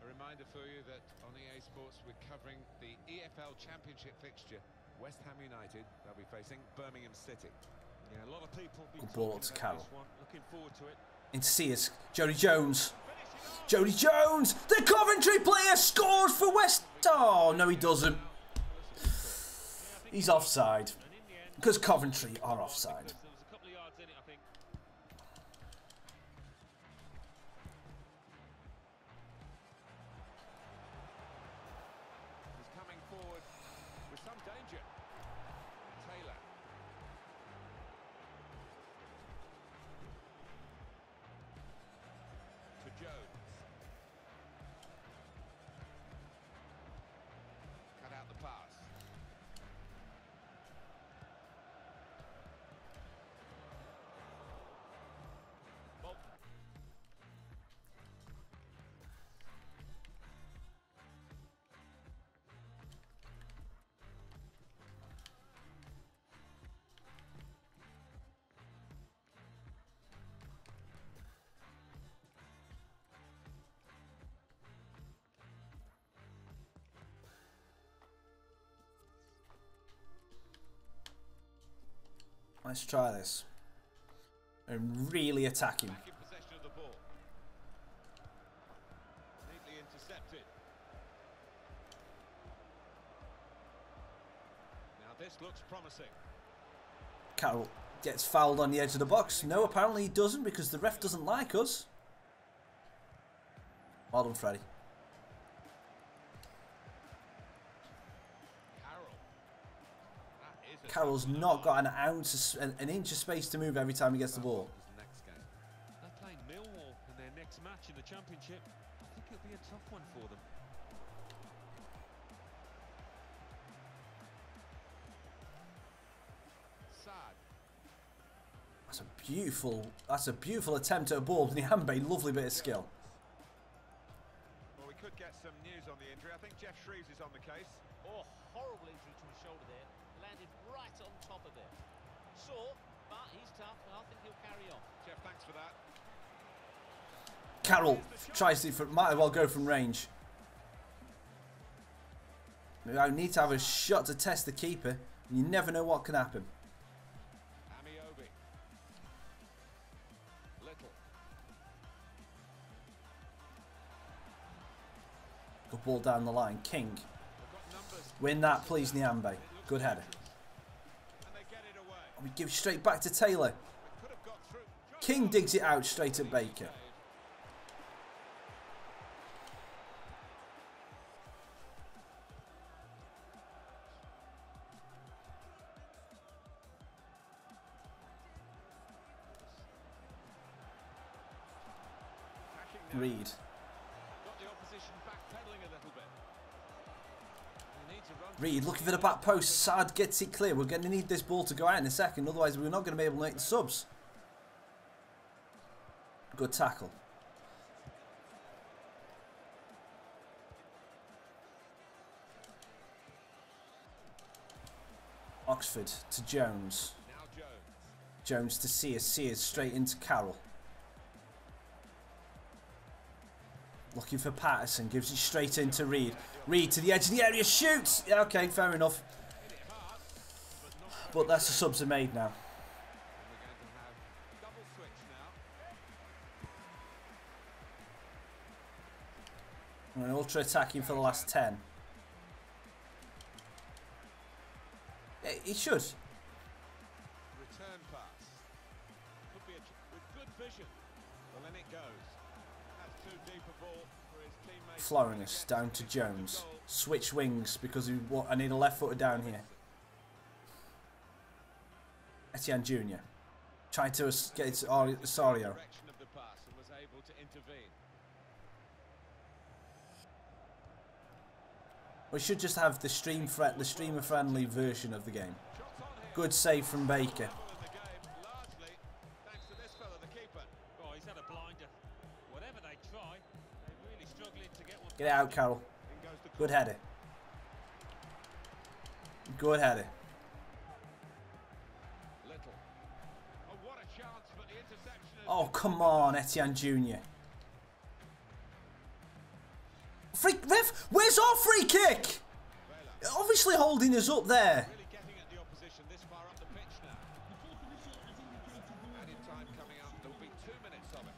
A reminder for you that on EA Sports we're covering the EFL Championship fixture. West Ham United, they'll be facing Birmingham City. Yeah, a lot of people be Good ball talking to about Carroll. this one. Looking forward to it. Into Sears. Jody Jones. Jody Jones! The Coventry player scores for West... Oh, no he doesn't. He's offside. And in the end, Because Coventry are offside. there was a couple of yards in it, I think. He's coming forward with some danger. Taylor. To Jones. Cut out the pass. Bolton. Let's try this. And really attacking. Back in possession of the ball. Neatly intercepted. Now this looks promising. Carroll gets fouled on the edge of the box. No, apparently he doesn't because the ref doesn't like us. Well done, Freddie. Carroll. That is a Carroll's not got an inch of space to move every time he gets the ball. Next game. They're playing Millwall in their next match in the Championship. I think it'll be a tough one for them. Sad. That's a beautiful attempt at a ball, and Niambe, lovely bit of skill. Well, we could get some news on the injury. I think Jeff Shreves is on the case. Oh, horrible injury to his shoulder there. Landed right on top of it. Sore, but he's tough, and I think he'll carry on. Jeff, thanks for that. Carroll tries to, might as well go from range. I need to have a shot to test the keeper. You never know what can happen. Amiobi. Little. Good ball down the line. King. They've got numbers. Win that, please, Nyambe. Good header. And they get it away. We give straight back to Taylor. Could have got through. King digs it out straight at Baker. Reed. Got the opposition backpedaling a little bit. They need to run. Reed looking for the back post. Sad gets it clear. We're going to need this ball to go out in a second. Otherwise, we're not going to be able to make the subs. Good tackle. Oxford to Jones. Now Jones. Jones to Sears. Sears straight into Carroll. Looking for Patterson. Gives it straight into Reed. Reed to the edge of the area. Shoots! Yeah, okay, fair enough. But that's the subs are made now. And we're going to have double switch now. We're ultra attacking for the last 10. Yeah, he should. Return pass. Could be with good vision. Well, then it goes. That's too deep a ball for his teammates. Florinus down to Jones. Switch wings because I need a left footer down here. Etienne Jr. Trying to get it to Osorio. Direction of the pass and was able to intervene. We should just have the streamer friendly version of the game. Good save from Baker. In the game, largely thanks to this fella, the keeper. Oh, he's had a blinder. Whatever they try, they're really struggling to get one. Get it out, Carroll. In goes the Good header. Good header. Little. Oh, what a chance, but the interception. Oh, come on, Etienne Jr. Free ref, where's our free kick? Obviously holding us up there. Really getting at the opposition this far up the pitch now. Added time coming up. There'll be 2 minutes of it.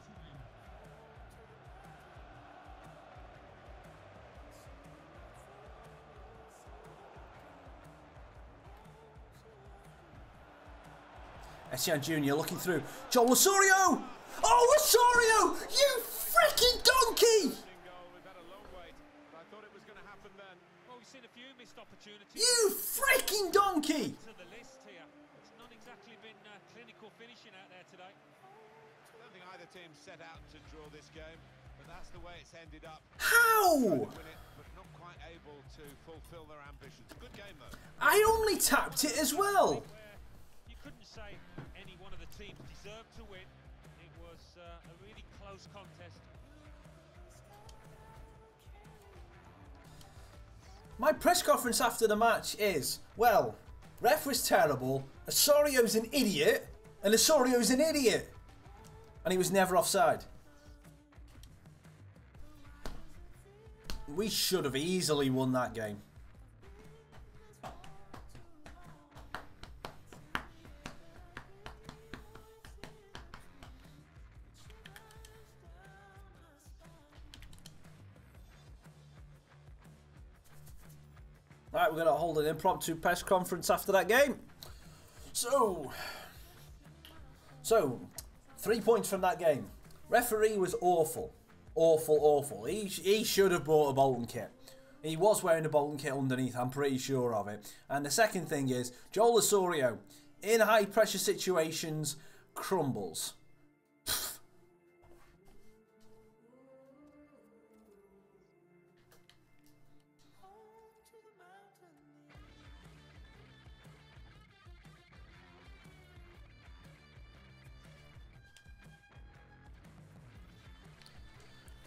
Etienne Jr. looking through. Joel Osorio! Oh, Osorio! You freaking donkey! Goal. We've had a long wait, but I thought it was going to happen then. Well, we've seen a few missed opportunities. You freaking donkey! To the list here. It's not exactly been clinical finishing out there today. I don't think either team set out to draw this game, but that's the way it's ended up. How? Win it, but not quite able to fulfill their ambitions. Good game though. I only tapped it as well. Where you couldn't say any one of the teams deserved to win. It was a really close contest. My press conference after the match is, well, ref was terrible, Osorio's an idiot, and Osorio's an idiot. And he was never offside. We should have easily won that game. Right, we're going to hold an impromptu press conference after that game. So 3 points from that game. Referee was awful. Awful. He should have bought a Bolton kit. He was wearing a Bolton kit underneath, I'm pretty sure of it. And the second thing is, Joel Osorio, in high pressure situations, crumbles.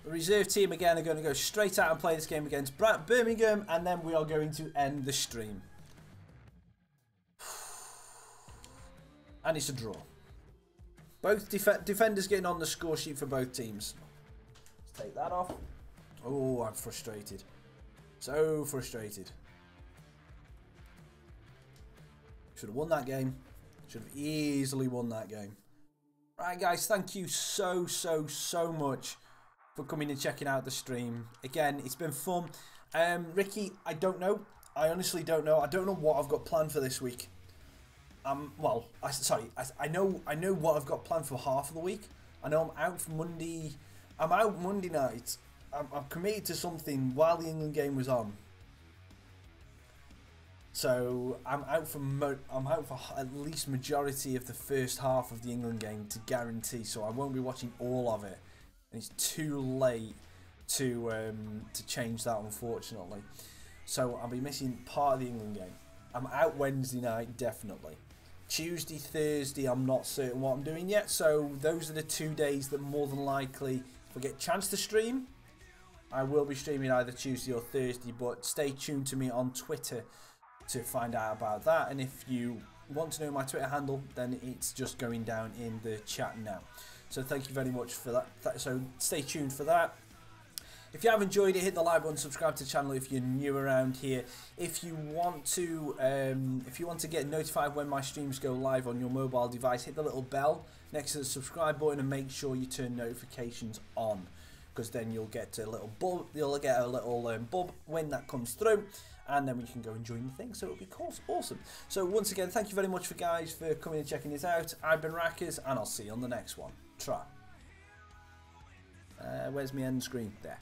The reserve team again are going to go straight out and play this game against Birmingham, and then we are going to end the stream. And it's a draw. Both defenders getting on the score sheet for both teams. Let's take that off. Oh, I'm frustrated. So frustrated. Should have won that game. Should have easily won that game. Right, guys, thank you so much for coming and checking out the stream. Again, it's been fun. Ricky, I don't know. I honestly don't know. I don't know what I've got planned for this week. Well, I know what I've got planned for half of the week. I know I'm out for Monday. I'm out Monday night. I'm committed to something while the England game was on. So I'm out for at least majority of the first half of the England game to guarantee. So I won't be watching all of it, and it's too late to change that, unfortunately. So I'll be missing part of the England game. I'm out Wednesday night, definitely. Tuesday, Thursday, I'm not certain what I'm doing yet. So those are the 2 days that more than likely, if I get a chance to stream, I will be streaming either Tuesday or Thursday. But stay tuned to me on Twitter to find out about that. And if you want to know my Twitter handle, then it's just going down in the chat now. So thank you very much for that. So stay tuned for that. If you have enjoyed it, hit the like button, subscribe to the channel if you're new around here. If you want to get notified when my streams go live on your mobile device, hit the little bell next to the subscribe button and make sure you turn notifications on, because then you'll get a little bub. You'll get a little bub when that comes through, and then we can go and join the thing. So it'll be awesome. So once again, thank you very much for coming and checking this out. I've been Raccas, and I'll see you on the next one. Try. Where's my end screen? There.